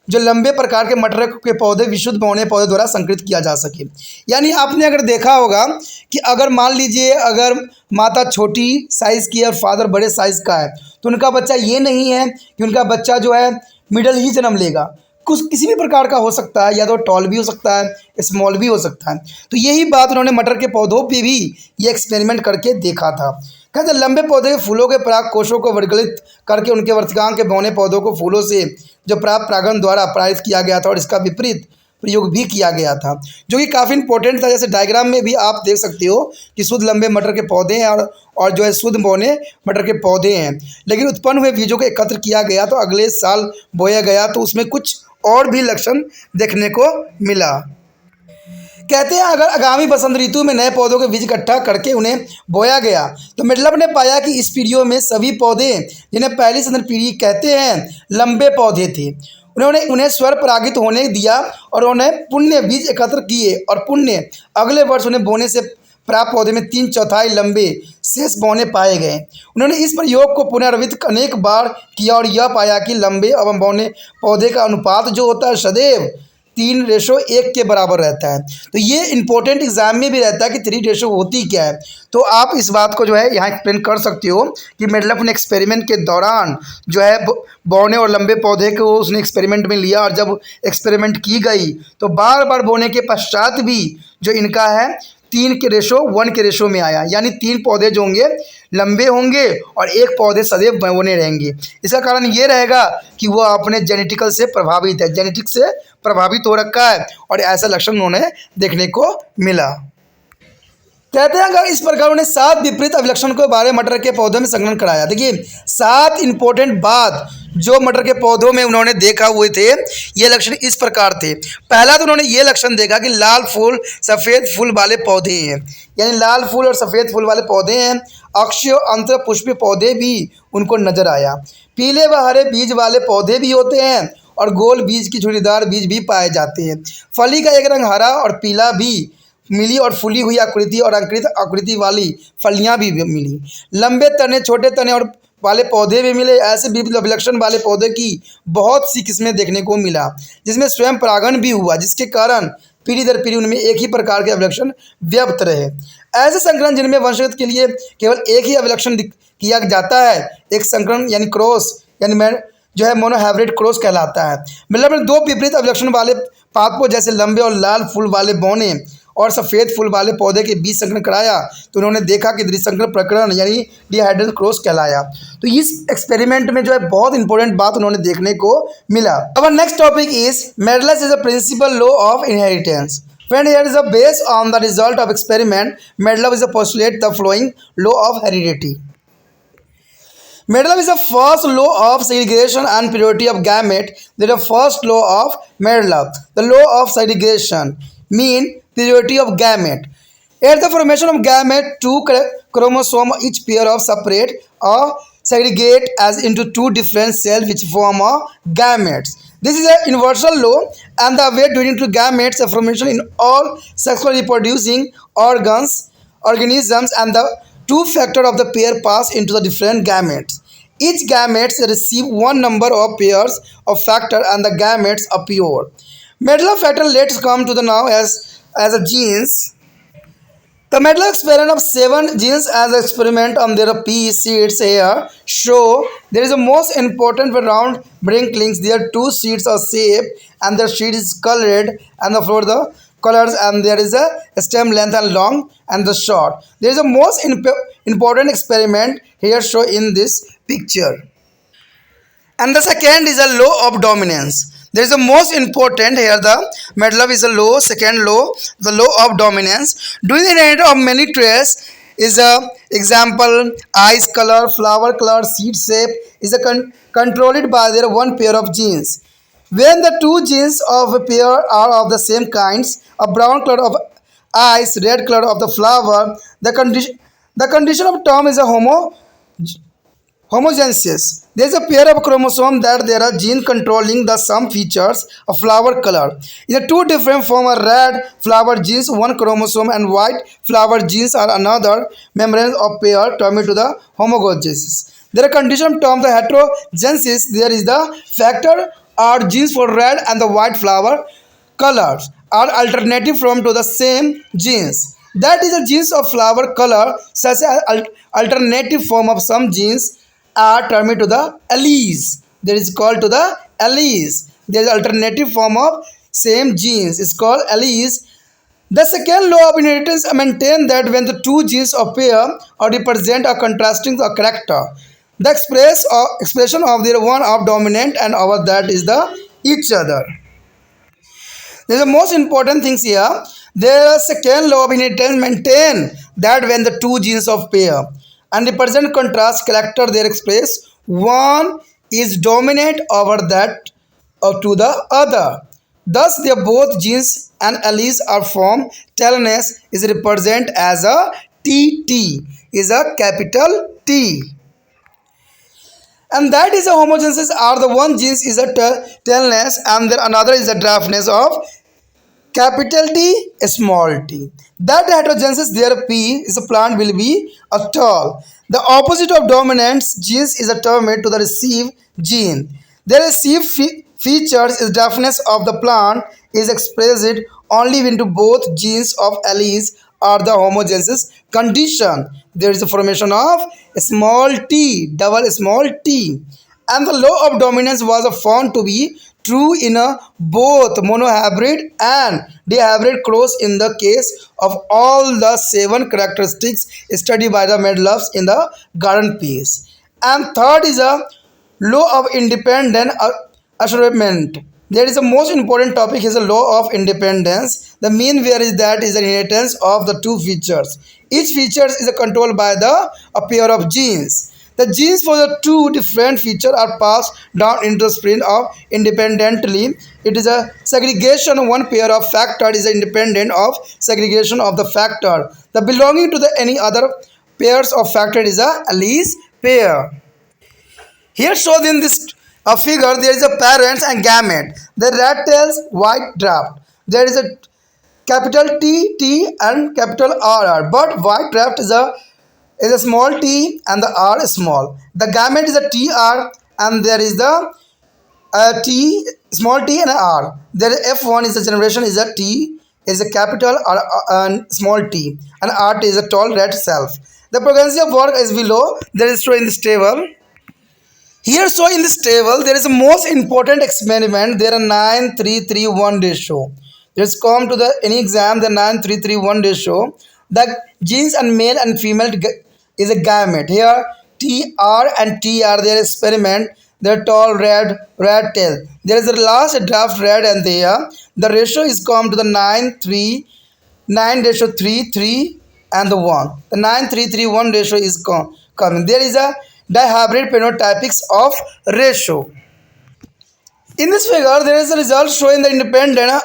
जो लंबे प्रकार के मटर के पौधे विशुद्ध बौने पौधे द्वारा संकरित किया जा सके। यानी आपने अगर देखा होगा कि अगर मान लीजिए अगर माता छोटी साइज़ की है और फादर बड़े साइज़ का है, तो उनका बच्चा ये नहीं है कि उनका बच्चा जो है मिडल ही जन्म लेगा, कुछ किसी भी प्रकार का हो सकता है, या तो टॉल भी हो सकता है, स्मॉल भी हो सकता है। तो यही बात उन्होंने मटर के पौधों पे भी ये एक्सपेरिमेंट करके देखा था। कहते लंबे पौधे के फूलों के पराग कोशों को वर्गलित करके उनके वर्तिकांग के बौने पौधों को फूलों से जो प्राप्त परागण द्वारा परागित किया गया था और इसका विपरीत प्रयोग भी किया गया था, जो कि काफ़ी इंपॉर्टेंट था। जैसे डायग्राम में भी आप देख सकते हो कि शुद्ध लंबे मटर के पौधे हैं और जो है शुद्ध बौने मटर के पौधे हैं, लेकिन उत्पन्न हुए बीजों को एकत्र किया गया तो अगले साल बोया गया तो उसमें कुछ और भी लक्षण देखने को मिला। कहते हैं अगर आगामी बसंत ऋतु में नए पौधों के बीज इकट्ठा करके उन्हें बोया गया तो मेडलव ने पाया कि इस पीढ़ियों में सभी पौधे जिन्हें पहली संकर पीढ़ी कहते हैं लंबे पौधे थे। उन्होंने उन्हें स्वर परागित होने दिया और उन्हें पुण्य बीज एकत्र किए और पुण्य अगले वर्ष उन्हें बोने से प्राप्त पौधे में 3/4 लंबे शेष बौने पाए गए। उन्होंने इस प्रयोग को पुनरावृत्त अनेक बार किया और यह पाया कि लंबे एवं बौने पौधे का अनुपात जो होता है सदैव 3:1 के बराबर रहता है। तो ये इंपॉर्टेंट एग्जाम में भी रहता है कि 3 होती क्या है। तो आप इस बात को जो है यहाँ एक्सप्लेन कर सकते हो कि मेडलव ने एक्सपेरिमेंट के दौरान जो है बौने और लंबे पौधे को उसने एक्सपेरिमेंट में लिया और जब एक्सपेरिमेंट की गई तो बार बार बोने के पश्चात भी जो इनका है 3:1 के रेशो में आया, यानी 3 पौधे जो होंगे लंबे होंगे और एक पौधे सदैव बौने रहेंगे। इसका कारण ये रहेगा कि वह अपने जेनेटिकल से प्रभावित है, जेनेटिक से प्रभावित हो रखा है और ऐसा लक्षण उन्होंने देखने को मिला। कहते हैं अगर इस प्रकार उन्हें 7 विपरीत अभिलक्षण के बारे में मटर के पौधों में संकलन कराया। देखिए 7 इंपॉर्टेंट बात जो मटर के पौधों में उन्होंने देखा हुए थे, ये लक्षण इस प्रकार थे। पहला तो उन्होंने ये लक्षण देखा कि लाल फूल सफ़ेद फूल वाले पौधे हैं, यानी लाल फूल और सफ़ेद फूल वाले पौधे हैं। अक्षीय अंतर पुष्पीय पौधे भी उनको नजर आया। पीले व हरे बीज वाले पौधे भी होते हैं और गोल बीज की झुर्रीदार बीज भी पाए जाते हैं। फली का एक रंग हरा और पीला भी मिली और फूली हुई आकृति और अंकुरित आकृति वाली फलियां भी मिली। लंबे तने छोटे तने और वाले पौधे भी मिले। ऐसे विविध अभिलक्षण वाले पौधे की बहुत सी किस्में देखने को मिला, जिसमें स्वयं परागण भी हुआ, जिसके कारण पीढ़ी दर पीढ़ी उनमें एक ही प्रकार के अभिलक्षण व्याप्त रहे। ऐसे संकरण जिनमें वंशगत के लिए केवल एक ही अभिलक्षण किया जाता है, एक संकरण यानी क्रॉस यानी जो है मोनोहाइब्रिड क्रॉस कहलाता है। मतलब 2 विपरीत अभिलक्षण वाले पादपों जैसे लंबे और लाल फूल वाले बौने और सफ़ेद फूल वाले पौधे के बीच संकरण कराया तो उन्होंने देखा कि द्विसंकरण प्रकरण यानी डिहाइड्रल क्रॉस कहलाया। तो इस एक्सपेरिमेंट में जो है बहुत इंपॉर्टेंट बात उन्होंने देखने को मिला। अब next topic is Mendel's is a principal law of inheritance. Friend, here is a based on the result of experiment, Medlow is a postulate the following law of heredity. Medlow is the first law of segregation and priority of gamete. There is the first law of Medlow. The law of segregation mean priority of gamete. At the formation of gamete, 2 chromosomes each pair of separate or segregate as into 2 different cells which form a gametes. This is an universal law and the way during to gametes formation in all sexually reproducing organisms and the 2 factor of the pair pass into the different gametes. Each gametes receive one number of pairs of factor and the gametes appear. Medlow factor let's come to the now as a genes. The Medlow experiment of 7 genes as an experiment on their pea seeds here show there is a most important round brink links. There 2 seeds are shaped and the seed is colored and the floor the colors and there is a stem length and long and the short. There is a most important experiment here show in this picture. And the second is a law of dominance. There is a most important here the Medlow is a law, second law, the law of dominance. Doing the inheritance of many traits is a example eyes color, flower color, seed shape is a controlled by their one pair of genes. When the 2 genes of a pair are of the same kinds, a brown color of eyes, red color of the flower, the condition of term is a Homogenesis. There is a pair of chromosomes that there are gene controlling the some features of flower color. In the two different form of red flower genes, one chromosome and white flower genes are another membrane of pair termed to the homogenesis. There are condition termed the heterogenesis. There is the factor or genes for red and the white flower colors are alternative from to the same genes. That is the genes of flower color such as alternative form of some genes are termed to the alleles. That is called to the alleles. There is alternative form of same genes is called alleles. The second law of inheritance maintains that when the two genes of pair or represent a contrasting the character, the expression of their one of dominant and our that is the each other. The most important things here. There is second law of inheritance maintain that when the two genes of pair and represent contrast character they express one is dominant over that or to the other. Thus, their both genes and alleles are formed. Telomeres is represented as a TT is a capital T. And that is a homogenesis are the one genes is a telomeres and then another is a draftness of capital T, small t. That heterogenesis there P is a plant will be a tall. The opposite of dominant genes is a term to the receive gene. The receive features is deafness of the plant is expressed only when both genes of alleles are the homogenesis condition. There is a formation of small t, double small t. And the law of dominance was found to be true in both monohybrid and dihybrid cross in the case of all the 7 characteristics studied by the Medloves in the garden piece. And third is a law of independent assortment. There is the most important topic is a law of independence. The mean where is that is the inheritance of the two features. Each feature is controlled by a pair of genes. The genes for the two different features are passed down into the spring of independently. It is a segregation. One pair of factor is independent of segregation of the factor. The belonging to the any other pairs of factor is a alleles pair. Here shown in this figure, there is a parents and gamete. The rat tails white draft. There is a capital T, T and capital R. But white draft is a small t and the R is small. The gamete is a TR and there is the T, small t and R. There is F1 is the generation is a T is a capital R small t and R is a tall red self. The pregnancy of work is below. There is shown in this table. Here so in this table there is a most important experiment. There are 9:3:1 ratio. Let's come to the any exam the 9:3:1 ratio. The genes and male and female is a gamete. Here TR and TR their experiment. They're tall red tail. There is a last draft red and there. The ratio is come to the 9:3:3 and the 1. The 9:3:1 ratio is coming. There is a dihybrid phenotypics of ratio. In this figure, there is a result showing the independent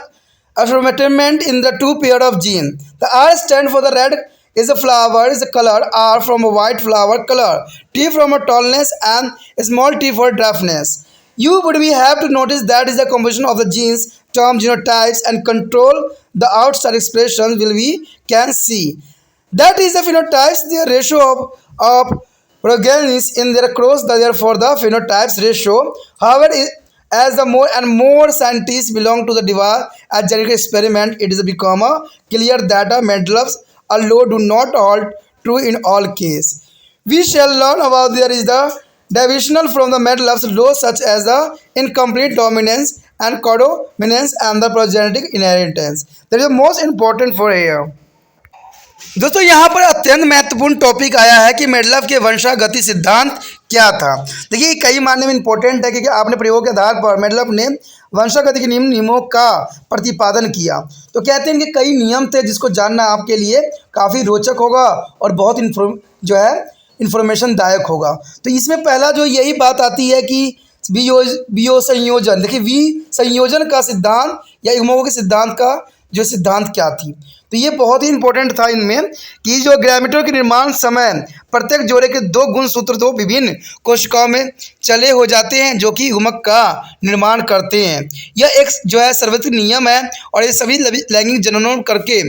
assortment in the two pair of genes. The R stand for the red is a flower is a color, R from a white flower color, T from a tallness and small t for draftness. You would be have to notice that is the composition of the genes, term genotypes and control the outside expressions will we can see. That is the phenotypes, the ratio of progenies in their cross, therefore the phenotypes ratio. However, as the more and more scientists belong to the device as genetic experiment, it is become clear that Medloves alone do not hold true in all cases. We shall learn about there is the divisional from the Medloves law such as the incomplete dominance and codominance and the progenetic inheritance. That is the most important for here. दोस्तों यहाँ पर अत्यंत महत्वपूर्ण topic आया है कि मेडलव के वंशागति सिद्धांत क्या था। देखिए कई मायने में इंपॉर्टेंट है क्योंकि आपने प्रयोग के आधार पर मेडलव ने वंशागति के नियमों का प्रतिपादन किया। तो कहते हैं कि कई नियम थे जिसको जानना आपके लिए काफ़ी रोचक होगा और बहुत इन्फॉर्मेशन दायक होगा। तो इसमें पहला जो यही बात आती है कि वियो संयोजन। देखिए संयोजन का सिद्धांत या युग्मकों के सिद्धांत का जो सिद्धांत क्या थी। तो ये बहुत ही इंपॉर्टेंट था इनमें कि जो गैमेटों के निर्माण समय प्रत्येक जोड़े के दो गुणसूत्र दो विभिन्न कोशिकाओं में चले हो जाते हैं जो कि युग्मक का निर्माण करते हैं। यह एक जो है सर्वत्र नियम है और ये सभी लैंगिक जननों करके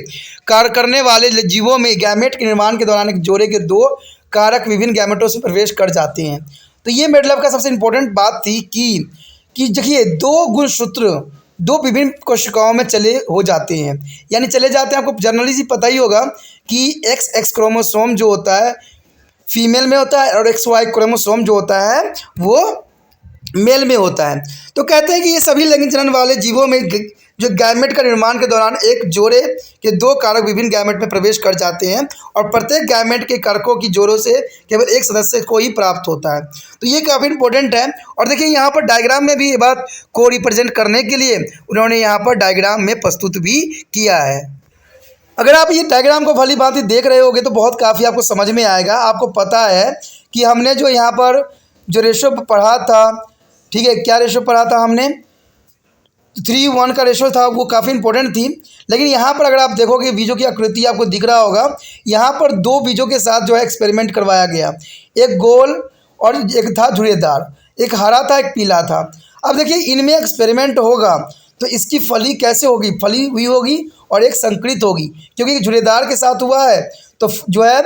कार्य करने वाले जीवों में गैमेट के निर्माण के दौरान एक जोड़े के दो कारक विभिन्न गैमेटों से प्रवेश कर जाते हैं। तो ये मतलब का सबसे इम्पोर्टेंट बात थी कि देखिए दो गुणसूत्र दो विभिन्न कोशिकाओं में चले हो जाते हैं, यानी चले जाते हैं। आपको जनरली सी पता ही होगा कि एक्स क्रोमोसोम जो होता है फीमेल में होता है और XY क्रोमोसोम जो होता है वो मेल में होता है। तो कहते हैं कि ये सभी लैंगिक जनन वाले जीवों में जो गैमेट का निर्माण के दौरान एक जोड़े के दो कारक विभिन्न गैमेट में प्रवेश कर जाते हैं और प्रत्येक गैमेट के कारकों की जोड़ों से केवल एक सदस्य को ही प्राप्त होता है। तो ये काफ़ी इंपॉर्टेंट है। और देखिए यहाँ पर डायग्राम में भी ये बात को रिप्रेजेंट करने के लिए उन्होंने यहाँ पर डायग्राम में प्रस्तुत भी किया है। अगर आप ये डायग्राम को भली भांति देख रहे होगे तो बहुत काफ़ी आपको समझ में आएगा। आपको पता है कि हमने जो यहाँ पर जो रेशो पढ़ा था, ठीक है, क्या रेशो पढ़ा था हमने, 3:1 का रेशो था, वो काफ़ी इंपॉर्टेंट थी। लेकिन यहाँ पर अगर आप देखोगे बीजों की आकृति आपको दिख रहा होगा, यहाँ पर दो बीजों के साथ जो है एक्सपेरिमेंट करवाया गया, एक गोल और एक था झुर्रीदार, एक हरा था एक पीला था। अब देखिए इनमें एक्सपेरिमेंट होगा तो इसकी फली कैसे होगी, फली हुई होगी और एक संकरित होगी, क्योंकि झुर्रीदार के साथ हुआ है तो जो है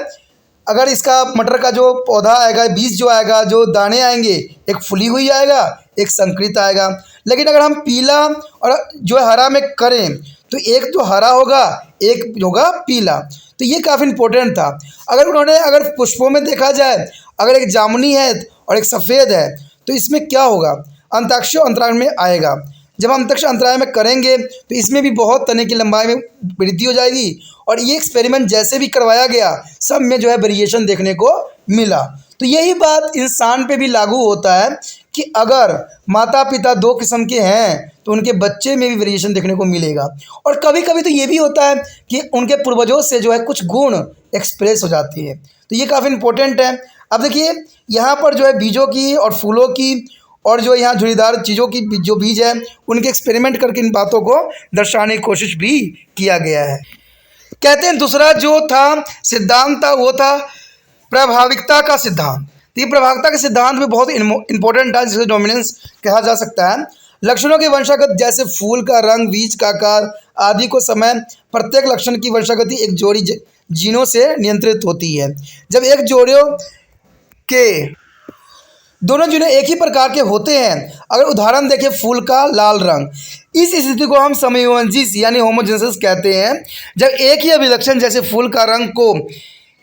अगर इसका मटर का जो पौधा आएगा, बीज जो आएगा, जो दाने आएंगे, एक फुली हुई आएगा एक संकरित आएगा। लेकिन अगर हम पीला और जो है हरा में करें तो एक तो हरा होगा एक होगा पीला। तो ये काफ़ी इंपॉर्टेंट था। अगर पुष्पों में देखा जाए, अगर एक जामुनी है और एक सफ़ेद है तो इसमें क्या होगा, अंतरिक्ष अंतराल में आएगा। जब हम अंतरिक्ष अंतराल में करेंगे तो इसमें भी बहुत तने की लंबाई में वृद्धि हो जाएगी और ये एक्सपेरिमेंट जैसे भी करवाया गया सब में जो है वेरिएशन देखने को मिला। तो यही बात इंसान पे भी लागू होता है कि अगर माता पिता दो किस्म के हैं तो उनके बच्चे में भी वेरिएशन देखने को मिलेगा। और कभी कभी तो ये भी होता है कि उनके पूर्वजों से जो है कुछ गुण एक्सप्रेस हो जाती है। तो ये काफ़ी इंपॉर्टेंट है। अब देखिए यहाँ पर जो है बीजों की और फूलों की और जो यहाँ झुर्रीदार चीज़ों की जो बीज है उनके एक्सपेरिमेंट करके इन बातों को दर्शाने की कोशिश भी किया गया है। कहते हैं दूसरा जो था सिद्धांत था वो था प्रभाविकता का सिद्धांत। तो ये प्रभाविकता के सिद्धांत में बहुत इंपॉर्टेंट था, जिसे डोमिनेंस कहा जा सकता है। लक्षणों के वंशागत जैसे फूल का रंग, बीज का आकार आदि को समय प्रत्येक लक्षण की वंशागति एक जोड़ी जीनों से नियंत्रित होती है। जब एक जोड़ियों के दोनों जीन एक ही प्रकार के होते हैं, अगर उदाहरण देखें फूल का लाल रंग, इस स्थिति को हम समयोजिस यानी होमोजेनेसिस कहते हैं। जब एक ही अभिलक्षण जैसे फूल का रंग को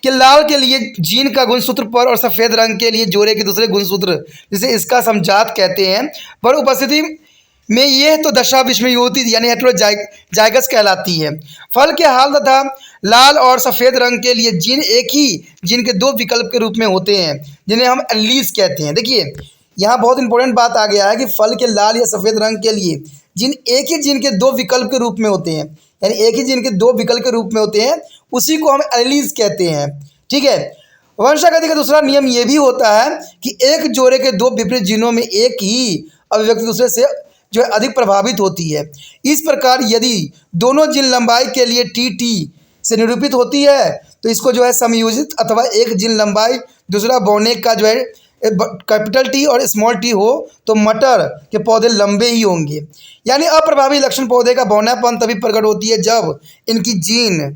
कि लाल के लिए जीन का गुणसूत्र पर और सफ़ेद रंग के लिए जोड़े के दूसरे गुणसूत्र जिसे इसका समजात कहते हैं पर उपस्थिति में यह तो दशा विषमयुति यानी हेटेरोजाइगस कहलाती है। फल के हाल तथा लाल और सफ़ेद रंग के लिए जीन एक ही जीन के दो विकल्प के रूप में होते हैं जिन्हें हम एलील्स कहते हैं। देखिए यहाँ बहुत इंपॉर्टेंट बात आ गया है कि फल के लाल या सफ़ेद रंग के लिए जीन एक ही जीन के दो विकल्प के रूप में होते हैं, यानी एक ही जीन के दो विकल्प के रूप में होते हैं, उसी को हम एलील्स कहते हैं। ठीक है। वंशागति का दूसरा नियम ये भी होता है कि एक जोड़े के दो विपरीत जीनों में एक ही अभिव्यक्ति दूसरे से जो है अधिक प्रभावित होती है। इस प्रकार यदि दोनों जीन लंबाई के लिए टी से निरूपित होती है तो इसको जो है समयोजित अथवा एक जीन लंबाई दूसरा बौने का जो है कैपिटल टी और स्मॉल टी हो तो मटर के पौधे लंबे ही होंगे। यानी अप्रभावी लक्षण पौधे का बौनापन तभी प्रकट होती है जब इनकी जीन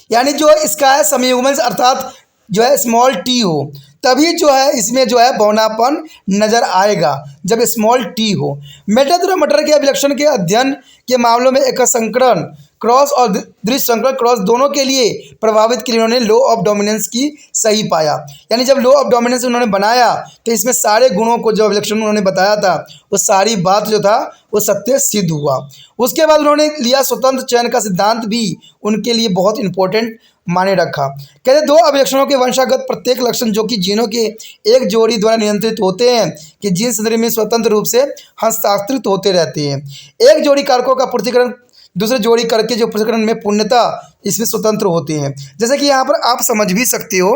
यानी जो इसका है समयुग्मन अर्थात जो है स्मॉल टी हो, तभी जो है इसमें जो है बौनापन नज़र आएगा जब स्मॉल टी हो। मेटा तथा मटर के अभिलक्षण के अध्ययन के मामलों में एक संकरण क्रॉस और दृश्य संकरण क्रॉस दोनों के लिए प्रभावित के लिए उन्होंने लॉ ऑफ डोमिनेंस की सही पाया। यानी जब लॉ ऑफ डोमिनेंस उन्होंने बनाया तो इसमें सारे गुणों को जो अभिलक्षण उन्होंने बताया था वो सारी बात जो था वो सत्य सिद्ध हुआ। उसके बाद उन्होंने लिया स्वतंत्र चयन का सिद्धांत भी उनके लिए बहुत इंपॉर्टेंट माने रखा। कहते दो अभिलक्षणों के वंशागत प्रत्येक लक्षण जो कि जीनों के एक जोड़ी द्वारा नियंत्रित होते हैं कि जीन संदर्भ में स्वतंत्र रूप से हस्तांतरित होते रहते हैं। एक जोड़ी कारकों का पृथक्करण दूसरे जोड़ी करके जो पृथक्करण में पूर्णता इसमें स्वतंत्र होते हैं। जैसे कि यहाँ पर आप समझ भी सकते हो,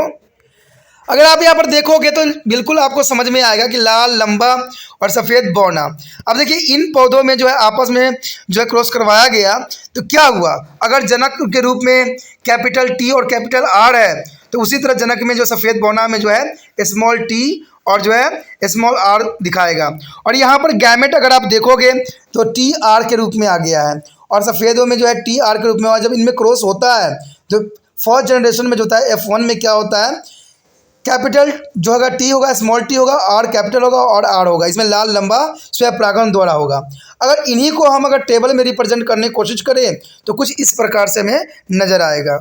अगर आप यहाँ पर देखोगे तो बिल्कुल आपको समझ में आएगा कि लाल, लंबा और सफ़ेद बौना। अब देखिए इन पौधों में जो है आपस में जो है क्रॉस करवाया गया, तो क्या हुआ, अगर जनक के रूप में कैपिटल टी और कैपिटल आर है, तो उसी तरह जनक में जो सफ़ेद बौना में जो है स्मॉल टी और जो है स्मॉल आर दिखाएगा। और यहाँ पर गैमेट अगर आप देखोगे तो टी आर के रूप में आ गया है, और सफ़ेदों में जो है टी आर के रूप में। जब इनमें क्रॉस होता है तो फर्स्ट जनरेशन में जो होता है F1 में क्या होता है, कैपिटल जो होगा टी होगा, स्मॉल टी होगा, आर कैपिटल होगा और आर होगा। इसमें लाल, लंबा स्वयं द्वारा होगा। अगर इन्हीं को हम अगर टेबल में रिप्रेजेंट करने की कोशिश करें तो कुछ इस प्रकार से हमें नजर आएगा।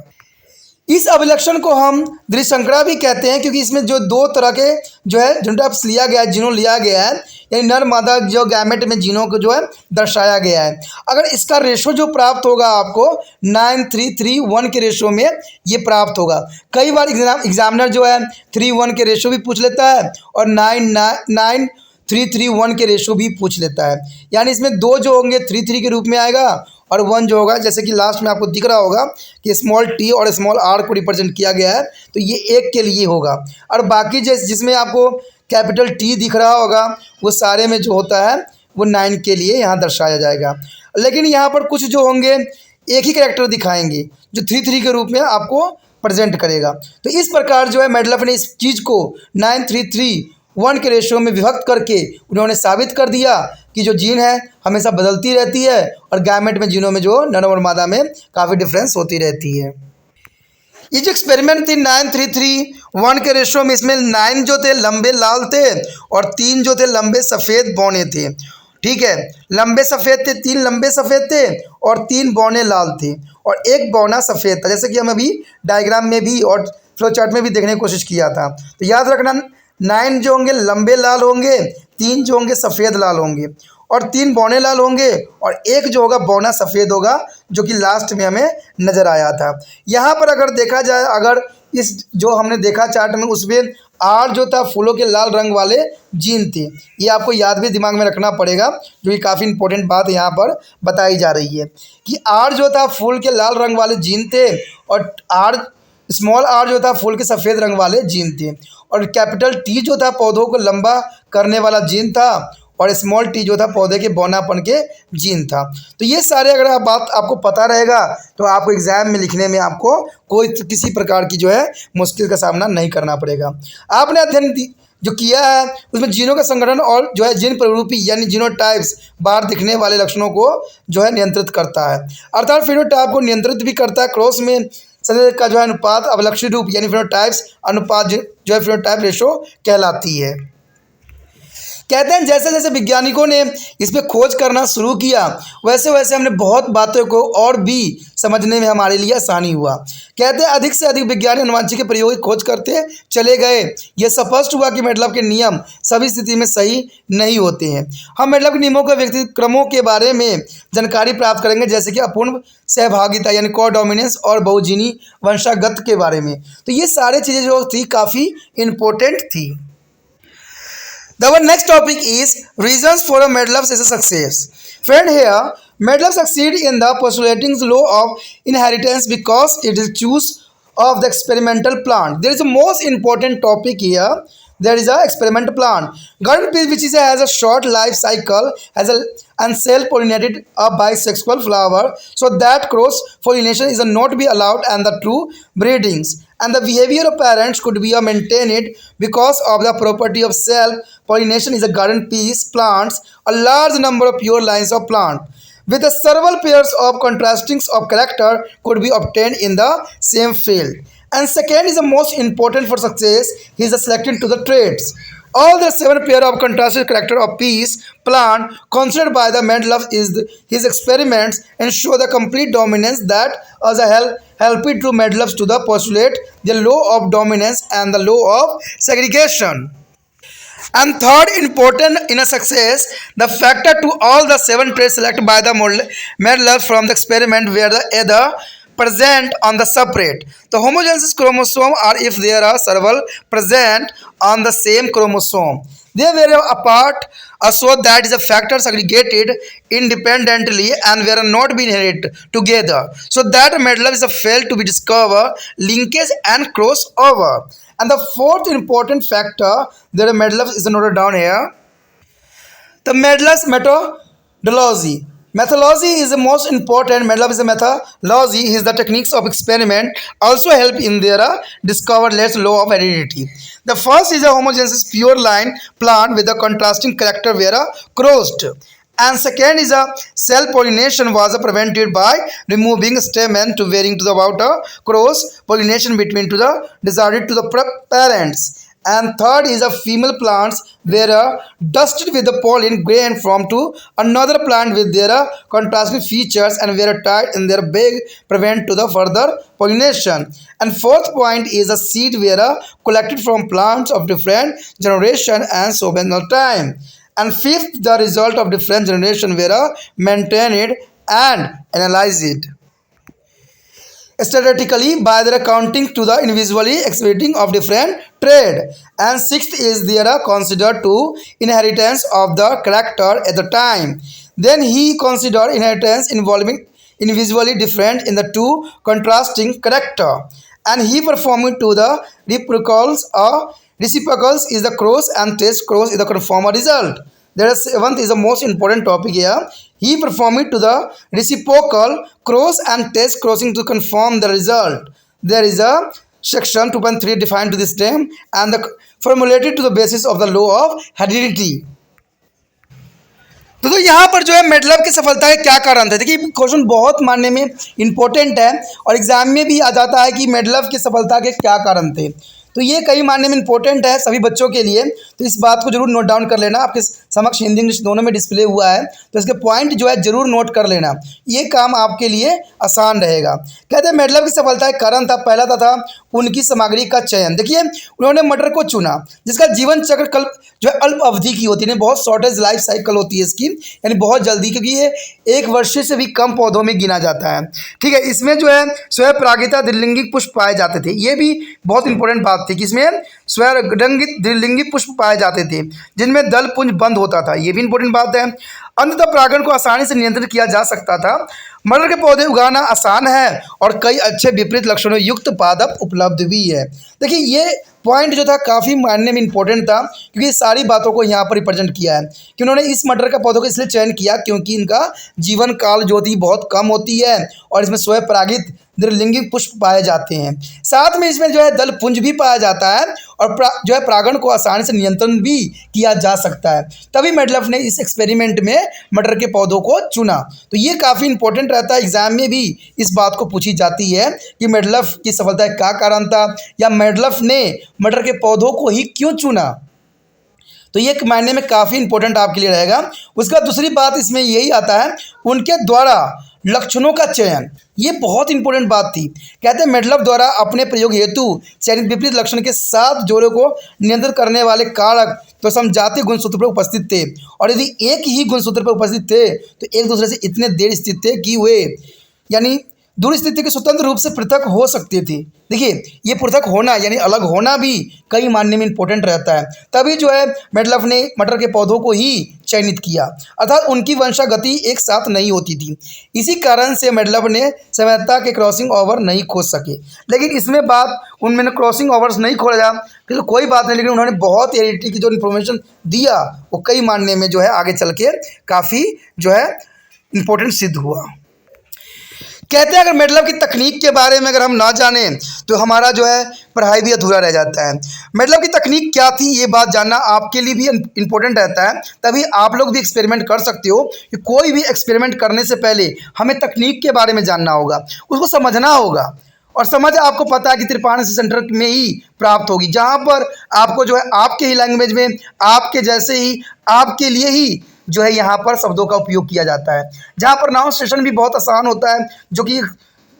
इस अभिलक्षण को हम द्विसंकरा भी कहते हैं, क्योंकि इसमें जो दो तरह के जो है जीनोटाइप्स लिया गया है, जीनों लिया गया है, यानी नर मादा जो गैमेट में जीनों को जो है दर्शाया गया है। अगर इसका रेशो जो प्राप्त होगा आपको 9:3:1 के रेशो में ये प्राप्त होगा। कई बार एग्जामिनर जो है 3:1 के रेशो भी पूछ लेता है और 9:3:1 के रेशो भी पूछ लेता है। यानी इसमें दो जो होंगे 3:3 के रूप में आएगा और 1 जो होगा, जैसे कि लास्ट में आपको दिख रहा होगा कि स्मॉल टी और स्मॉल आर को रिप्रेजेंट किया गया है, तो ये 1 के लिए होगा। और बाकी जिसमें आपको कैपिटल टी दिख रहा होगा वो सारे में जो होता है वो 9 के लिए यहाँ दर्शाया जाएगा। लेकिन यहाँ पर कुछ जो होंगे एक ही कैरेक्टर दिखाएंगे जो 3:3 के रूप में आपको प्रेजेंट करेगा। तो इस प्रकार जो है मेडलफ ने इस चीज़ को 9:3:1 के रेशियो में विभक्त करके उन्होंने साबित कर दिया कि जो जीन है हमेशा बदलती रहती है और गैमेट में जीनों में जो नर और मादा में काफ़ी डिफरेंस होती रहती है। ये जो एक्सपेरिमेंट थी 9:3:1 के रेशियो में, इसमें 9 जो थे लंबे लाल थे और 3 जो थे लंबे सफ़ेद बौने थे। ठीक है, लंबे सफ़ेद थे, 3 लंबे सफ़ेद थे और 3 बौने लाल थे और 1 बौना सफ़ेद था, जैसे कि हम अभी डायग्राम में भी और फ्लो चार्ट में भी देखने की कोशिश किया था। तो याद रखना 9 जो होंगे लंबे लाल होंगे, 3 जो होंगे सफ़ेद लाल होंगे और 3 बौने लाल होंगे और 1 जो होगा बौना सफ़ेद होगा, जो कि लास्ट में हमें नज़र आया था। यहाँ पर अगर देखा जाए, अगर इस जो हमने देखा चार्ट में, उसमें आर जो था फूलों के लाल रंग वाले जीन थे। ये आपको याद भी दिमाग में रखना पड़ेगा, जो कि काफ़ी इंपॉर्टेंट बात यहाँ पर बताई जा रही है कि आर जो था फूल के लाल रंग वाले जीन थे और स्मॉल आर जो था फूल के सफ़ेद रंग वाले जीन थे और कैपिटल टी जो था पौधों को लंबा करने वाला जीन था और स्मॉल टी जो था पौधे के बौनापन के जीन था। तो ये सारे अगर बात आपको पता रहेगा तो आपको एग्जाम में लिखने में आपको कोई किसी प्रकार की जो है मुश्किल का सामना नहीं करना पड़ेगा। आपने अध्ययन जो किया है उसमें जीनों का संगठन और जो है जीन प्ररूपी यानी जीनोटाइप्स बाहर दिखने वाले लक्षणों को जो है नियंत्रित करता है, अर्थात फिनोटाइप को नियंत्रित भी करता है। क्रॉस में शरीर का जो है अनुपात अवलक्षी रूप यानी फिनोटाइप्स अनुपात जो है फिनोटाइप रेशो कहलाती है। कहते हैं जैसे जैसे वैज्ञानिकों ने इस पर खोज करना शुरू किया वैसे वैसे हमने बहुत बातों को और भी समझने में हमारे लिए आसानी हुआ। कहते हैं अधिक से अधिक विज्ञानी अनुवांशिक के प्रयोग की खोज करते चले गए। यह स्पष्ट हुआ कि मेडलफ के नियम सभी स्थिति में सही नहीं होते हैं। हम मेडलफ के नियमों के व्यक्तिगत क्रमों के बारे में जानकारी प्राप्त करेंगे, जैसे कि अपूर्ण सहभागिता यानी को डोमिनेंस और बहुजीनी वंशागत के बारे में। तो ये सारी चीज़ें जो थी काफ़ी इम्पोर्टेंट थी। Our next topic is reasons for a Madelof's success. Friend, here Madelov succeed in the postulating the law of inheritance because it is choose of the experimental plant. There is a most important topic here. There is a experimental plant. Garden peas, which has a short life cycle, has a and self-pollinated a bisexual flower, so that cross pollination is not be allowed and the true breedings. And the behavior of parents could be maintained because of the property of self-pollination is a garden peas plants a large number of pure lines of plant with the several pairs of contrasting of character could be obtained in the same field. And second is the most important for success is the selecting to the traits. All the 7 pair of contrasted character of peas plant considered by the Madelov is his experiments and show the complete dominance that as a help it to Madelov to the postulate the law of dominance and the law of segregation. And third important in a success, the factor to all the 7 traits selected by the Madelov from the experiment were the either present on the separate. The homogeneous chromosome or if there are several present on the same chromosome. They were apart so that is a factor segregated independently and were not being inherited together. So that Madelov is a failed to be discovered linkage and crossover. And the fourth important factor that Medlow is noted down here, the Medlow's methodology. Methodology is the most important. Medlow is the methodology. Is the techniques of experiment also help in their discovered less law of heredity. The first is a homogeneous pure line plant with a contrasting character where crossed. And second is a cell pollination was prevented by removing stamen to varying to the about a cross pollination between to the desired to the parents. And third is a female plants were dusted with the pollen grain from to another plant with their contrasting features and were tied in their bag prevent to the further pollination. And fourth point is a seed were collected from plants of different generation and seasonal time. And fifth, the result of different generation were maintained and analyzed statistically by their accounting to the individually exhibiting of different trade. And sixth is their considered to inheritance of the character at the time. Then he considered inheritance involving individually different in the two contrasting character, and he performed to the reciprocals is the cross and test cross is the conformer result. There is seventh is the most important topic here. He performed to the reciprocal cross and test crossing to confirm the result. There is a section 2.3 defined to this term and the formulated to the basis of the law of heredity. तो यहाँ पर जो है मेडलव की सफलता के क्या कारण थे। देखिए क्वेश्चन बहुत मानने में इंपॉर्टेंट है और एग्जाम में भी आ जाता है कि मेडलव की सफलता के क्या कारण थे। तो ये कई मानने में इंपॉर्टेंट है सभी बच्चों के लिए, तो इस बात को जरूर नोट डाउन कर लेना। आपके समक्ष हिंदी इंग्लिश दोनों में डिस्प्ले हुआ है, तो इसके पॉइंट जो है जरूर नोट कर लेना, ये काम आपके लिए आसान रहेगा। कहते हैं मेडलव की सफलता का कारण था, पहला था उनकी सामग्री का चयन। देखिए उन्होंने मटर को चुना जिसका जीवन चक्र कल्प जो है अल्प अवधि की होती है, बहुत शॉर्टेज लाइफ साइकिल होती है इसकी, यानी बहुत जल्दी, क्योंकि ये 1 वर्ष से भी कम पौधों में गिना जाता है। ठीक है, इसमें जो है स्वयं परागिता द्विलिंगी पुष्प पाए जाते थे, ये भी बहुत इंपॉर्टेंट बात थी कि इसमें स्वयंरंगित द्विलिंगी पुष्प पाए जाते थे जिनमें दल पुंज बंद होता था, ये भी इंपॉर्टेंट बात है। अंततः परागण को आसानी से नियंत्रित किया जा सकता था। मटर के पौधे उगाना आसान है और कई अच्छे विपरीत लक्षणों युक्त पादप उपलब्ध भी है। देखिए ये पॉइंट जो था काफ़ी मानने में इंपॉर्टेंट था, क्योंकि सारी बातों को यहाँ पर रिप्रेजेंट किया है कि उन्होंने इस मटर का पौधों को इसलिए चयन किया क्योंकि इनका जीवन काल जो होती बहुत कम होती है और इसमें स्वयं परागित द्विलिंगी पुष्प पाए जाते हैं। साथ में इसमें जो है दल पुंज भी पाया जाता है और जो है परागण को आसानी से नियंत्रण भी किया जा सकता है। तभी मेडलव ने इस एक्सपेरिमेंट में मटर के पौधों को चुना। तो ये काफ़ी इंपॉर्टेंट रहता है, एग्जाम में भी इस बात को पूछी जाती है कि मेडलव की सफलता का कारण था या मेडलव ने मटर के पौधों को ही क्यों चुना। तो ये मायने में काफ़ी इंपॉर्टेंट आपके लिए रहेगा। उसका दूसरी बात इसमें यही आता है उनके द्वारा लक्षणों का चयन, ये बहुत इंपॉर्टेंट बात थी। कहते हैं मेडलव द्वारा अपने प्रयोग हेतु चयनित विपरीत लक्षण के 7 जोड़ों को नियंत्रित करने वाले कारक तो समजातीय गुणसूत्र पर उपस्थित थे, और यदि एक ही गुणसूत्र पर उपस्थित थे तो एक दूसरे से इतने देर स्थित थे कि वे यानी दूर स्थिति के स्वतंत्र रूप से पृथक हो सकते थे। देखिए ये पृथक होना यानी अलग होना भी कई मानने में इंपॉर्टेंट रहता है। तभी जो है मेडलव ने मटर के पौधों को ही चयनित किया, अर्थात उनकी वंशागति एक साथ नहीं होती थी। इसी कारण से मेडलव ने साम्यता के क्रॉसिंग ओवर नहीं खोज सके। लेकिन इसमें बात उनमें क्रॉसिंग ओवर्स नहीं खोजा तो कोई बात नहीं, लेकिन उन्होंने बहुत हेरिडिटी की जो इन्फॉर्मेशन दिया वो कई मानने में जो है आगे चल के काफ़ी जो है इम्पोर्टेंट सिद्ध हुआ। कहते हैं अगर मेडलव की तकनीक के बारे में अगर हम ना जानें तो हमारा जो है पढ़ाई भी अधूरा रह जाता है। मेडलव की तकनीक क्या थी ये बात जानना आपके लिए भी इम्पोर्टेंट रहता है, तभी आप लोग भी एक्सपेरिमेंट कर सकते हो। कि कोई भी एक्सपेरिमेंट करने से पहले हमें तकनीक के बारे में जानना होगा, उसको समझना होगा, और समझ आपको पता है कि त्रिपाण सेंटर में ही प्राप्त होगी, जहाँ पर आपको जो है आपके ही लैंग्वेज में आपके जैसे ही आपके लिए ही जो है यहाँ पर शब्दों का उपयोग किया जाता है, जहाँ प्रोनाउंसिएशन भी बहुत आसान होता है, जो कि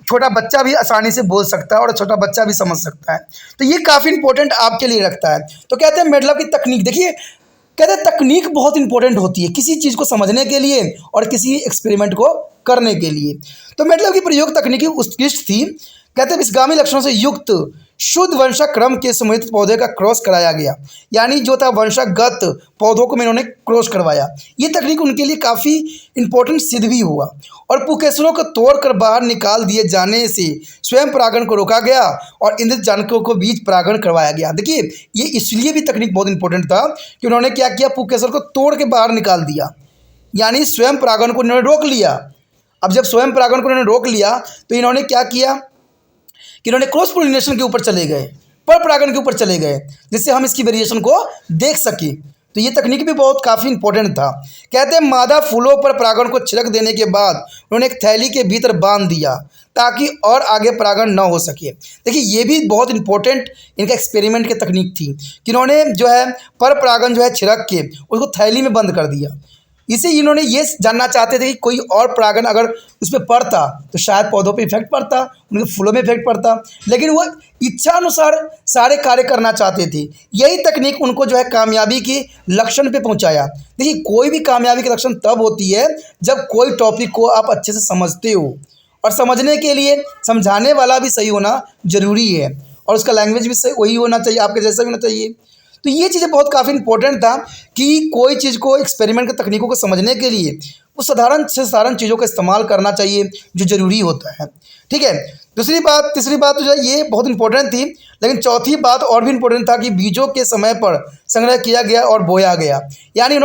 छोटा बच्चा भी आसानी से बोल सकता है और छोटा बच्चा भी समझ सकता है। तो ये काफ़ी इंपॉर्टेंट आपके लिए रखता है। तो कहते हैं मेडलव की तकनीक, देखिए कहते हैं तकनीक बहुत इंपॉर्टेंट होती है किसी चीज़ को समझने के लिए और किसी एक्सपेरिमेंट को करने के लिए। तो मेडलव की प्रयोग तकनीकी उत्कृष्ट थी। कहते हैं विषगामी लक्षणों से युक्त शुद्ध वंशाक्रम के सम्मिलित पौधे का क्रॉस कराया गया, यानी जो था वंशागत पौधों को इन्होंने क्रॉस करवाया। ये तकनीक उनके लिए काफ़ी इंपॉर्टेंट सिद्ध भी हुआ और पुकेसरों को तोड़कर बाहर निकाल दिए जाने से स्वयं परागण को रोका गया और इंद्रित जानकों को बीज परागण करवाया गया। देखिए, ये इसलिए भी तकनीक बहुत इंपॉर्टेंट था कि उन्होंने क्या किया, पुकेसर को तोड़ के बाहर निकाल दिया, यानी स्वयं परागण को इन्होंने रोक लिया। अब जब स्वयं परागण को इन्होंने रोक लिया तो इन्होंने क्या किया कि इन्होंने क्रॉस पोलिनेशन के ऊपर चले गए, पर परागण के ऊपर चले गए, जिससे हम इसकी वेरिएशन को देख सकें। तो ये तकनीक भी बहुत काफ़ी इंपॉर्टेंट था। कहते हैं मादा फूलों पर परागण को छिड़क देने के बाद उन्होंने एक थैली के भीतर बांध दिया ताकि और आगे परागण न हो सके। देखिए, ये भी बहुत इंपॉर्टेंट इनका एक्सपेरिमेंट की तकनीक थी कि इन्होंने जो है पर परागण जो है छिड़क के उसको थैली में बंद कर दिया। इसे इन्होंने ये जानना चाहते थे कि कोई और परागण अगर उस पर पड़ता तो शायद पौधों पे इफेक्ट पड़ता, उनके फूलों में इफेक्ट पड़ता, लेकिन वो इच्छा अनुसार सारे कार्य करना चाहते थे। यही तकनीक उनको जो है कामयाबी के लक्षण पे पहुंचाया। देखिए, कोई भी कामयाबी के लक्षण तब होती है जब कोई टॉपिक को आप अच्छे से समझते हो, और समझने के लिए समझाने वाला भी सही होना ज़रूरी है और उसका लैंग्वेज भी सही वही होना चाहिए, आपके जैसा भी होना चाहिए। तो ये चीज़ें बहुत काफ़ी इंपॉर्टेंट था कि कोई चीज़ को एक्सपेरिमेंट की तकनीकों को समझने के लिए वो साधारण से साधारण चीज़ों का इस्तेमाल करना चाहिए जो ज़रूरी होता है। ठीक है, तीसरी बात तो जो है ये बहुत इंपॉर्टेंट थी, लेकिन चौथी बात और भी इंपॉर्टेंट था कि बीजों के समय पर संग्रह किया गया और बोया गया, यानी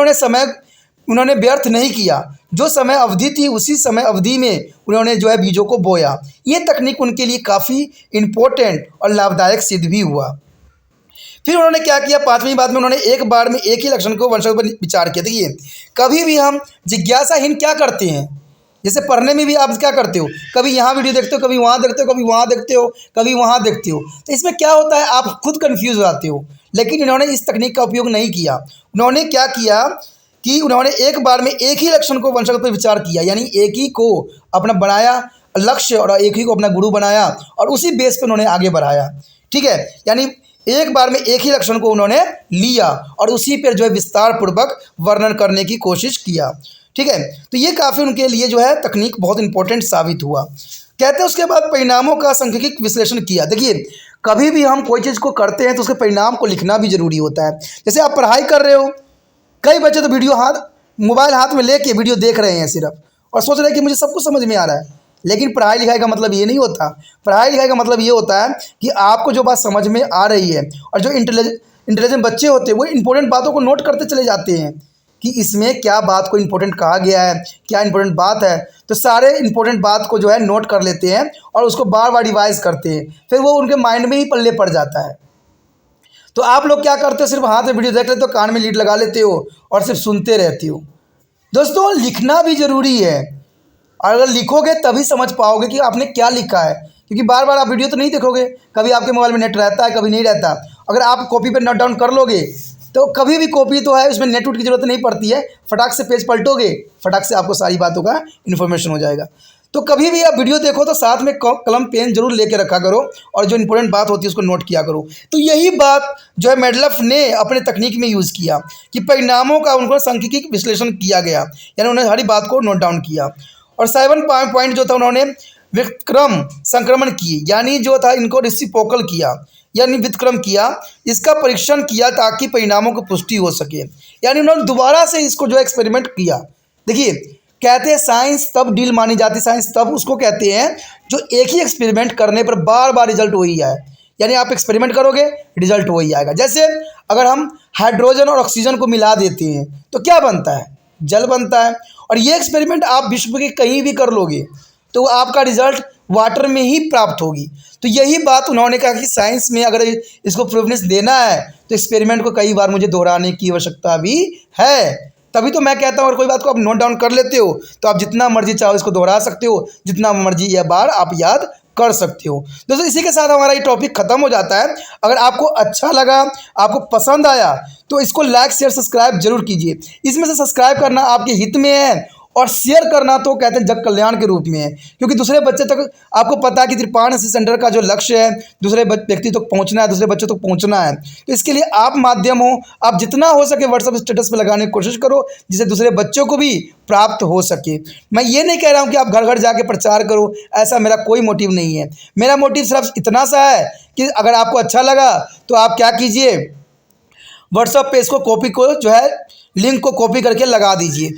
उन्होंने व्यर्थ नहीं किया। जो समय अवधि थी उसी समय अवधि में उन्होंने जो है बीजों को बोया। ये तकनीक उनके लिए काफ़ी इम्पोर्टेंट और लाभदायक सिद्ध भी हुआ। फिर उन्होंने क्या किया, पांचवीं बात में उन्होंने एक बार में एक ही लक्षण को वंशज पर विचार किया। देखिए, कभी भी हम जिज्ञासाहीन क्या करते हैं, जैसे पढ़ने में भी आप क्या करते हो, कभी यहाँ वीडियो देखते हो, कभी वहाँ देखते हो, कभी वहाँ देखते हो, कभी वहाँ देखते हो, तो इसमें क्या होता है आप खुद कन्फ्यूज हो जाते हो। लेकिन इन्होंने इस तकनीक का उपयोग नहीं किया। उन्होंने क्या किया कि उन्होंने एक बार में एक ही लक्षण को वंशज पर विचार किया, यानी एक ही को अपना बनाया लक्ष्य और एक ही को अपना गुरु बनाया और उसी बेस पर उन्होंने आगे बढ़ाया। ठीक है, यानी एक बार में एक ही लक्षण को उन्होंने लिया और उसी पर जो है विस्तार पूर्वक वर्णन करने की कोशिश किया। ठीक है, तो ये काफ़ी उनके लिए जो है तकनीक बहुत इंपॉर्टेंट साबित हुआ। कहते हैं उसके बाद परिणामों का सांख्यिकीय विश्लेषण किया। देखिए, कभी भी हम कोई चीज़ को करते हैं तो उसके परिणाम को लिखना भी जरूरी होता है। जैसे आप पढ़ाई कर रहे हो, कई बच्चे तो मोबाइल हाथ में लेके वीडियो देख रहे हैं सिर्फ और सोच रहे हैं कि मुझे सब कुछ समझ में आ रहा है, लेकिन पढ़ाई लिखाई का मतलब ये नहीं होता। पढ़ाई लिखाई का मतलब ये होता है कि आपको जो बात समझ में आ रही है, और जो इंटेलिजेंट बच्चे होते हैं वो इंपॉर्टेंट बातों को नोट करते चले जाते हैं कि इसमें क्या बात को इंपॉर्टेंट कहा गया है, क्या इंपॉर्टेंट बात है, तो सारे इंपॉर्टेंट बात को जो है नोट कर लेते हैं और उसको बार बार रिवाइज करते हैं, फिर वो उनके माइंड में ही पल्ले पड़ जाता है। तो आप लोग क्या करते हो, सिर्फ हाथ में वीडियो देख लेते हो, कान में लीड लगा लेते हो और सिर्फ सुनते रहते हो। दोस्तों, लिखना भी ज़रूरी है, और अगर लिखोगे तभी समझ पाओगे कि आपने क्या लिखा है, क्योंकि बार बार आप वीडियो तो नहीं देखोगे, कभी आपके मोबाइल में नेट रहता है, कभी नहीं रहता। अगर आप कॉपी पर नोट डाउन कर लोगे तो कभी भी कॉपी तो है उसमें नेट की ज़रूरत नहीं पड़ती है, फटाक से पेज पलटोगे, फटाक से आपको सारी बातों का इन्फॉर्मेशन हो जाएगा। तो कभी भी आप वीडियो देखो तो साथ में कलम पेन जरूर लेके रखा करो और जो इंपॉर्टेंट बात होती है उसको नोट किया करो। तो यही बात जो है मेडलफ ने अपने तकनीक में यूज़ किया कि परिणामों का उनको सांख्यिकीय विश्लेषण किया गया, यानी उन्होंने हर बात को नोट डाउन किया। और 7 पॉइंट जो था उन्होंने व्युत्क्रम संक्रमण किए, यानी जो था इनको रेसिप्रोकल किया, यानी व्युत्क्रम किया, इसका परीक्षण किया ताकि परिणामों की पुष्टि हो सके, यानी उन्होंने दोबारा से इसको जो एक्सपेरिमेंट किया। देखिए, कहते हैं साइंस तब डील मानी जाती है, साइंस तब उसको कहते हैं जो एक ही एक्सपेरिमेंट करने पर बार बार रिजल्ट वही आए, यानी आप एक्सपेरिमेंट करोगे रिजल्ट वही आएगा। जैसे अगर हम हाइड्रोजन और ऑक्सीजन को मिला देते हैं तो क्या बनता है, जल बनता है, और ये एक्सपेरिमेंट आप विश्व के कहीं भी कर लोगे तो आपका रिजल्ट वाटर में ही प्राप्त होगी। तो यही बात उन्होंने कहा कि साइंस में अगर इसको प्रूवनेस देना है तो एक्सपेरिमेंट को कई बार मुझे दोहराने की आवश्यकता भी है। तभी तो मैं कहता हूँ अगर कोई बात को आप नोट डाउन कर लेते हो तो आप जितना मर्जी चाहो इसको दोहरा सकते हो, जितना मर्जी यह बार आप याद कर सकते हो। दोस्तों, इसी के साथ हमारा ये टॉपिक खत्म हो जाता है। अगर आपको अच्छा लगा, आपको पसंद आया तो इसको लाइक शेयर सब्सक्राइब जरूर कीजिए। इसमें से सब्सक्राइब करना आपके हित में है और शेयर करना तो कहते हैं जग कल्याण के रूप में है, क्योंकि दूसरे बच्चे तक आपको पता है कि त्रिपाण एसएससी सेंटर का जो लक्ष्य है दूसरे व्यक्ति तक पहुंचना है, दूसरे बच्चों तक पहुंचना है। तो इसके लिए आप माध्यम हो, आप जितना हो सके व्हाट्सएप स्टेटस पे लगाने की कोशिश करो जिससे दूसरे बच्चों को भी प्राप्त हो सके। मैं ये नहीं कह रहा हूँ कि आप घर घर जाके प्रचार करो, ऐसा मेरा कोई मोटिव नहीं है। मेरा मोटिव सिर्फ इतना सा है कि अगर आपको अच्छा लगा तो आप क्या कीजिए, व्हाट्सएप पे इसको कॉपी को जो है लिंक को कॉपी करके लगा दीजिए।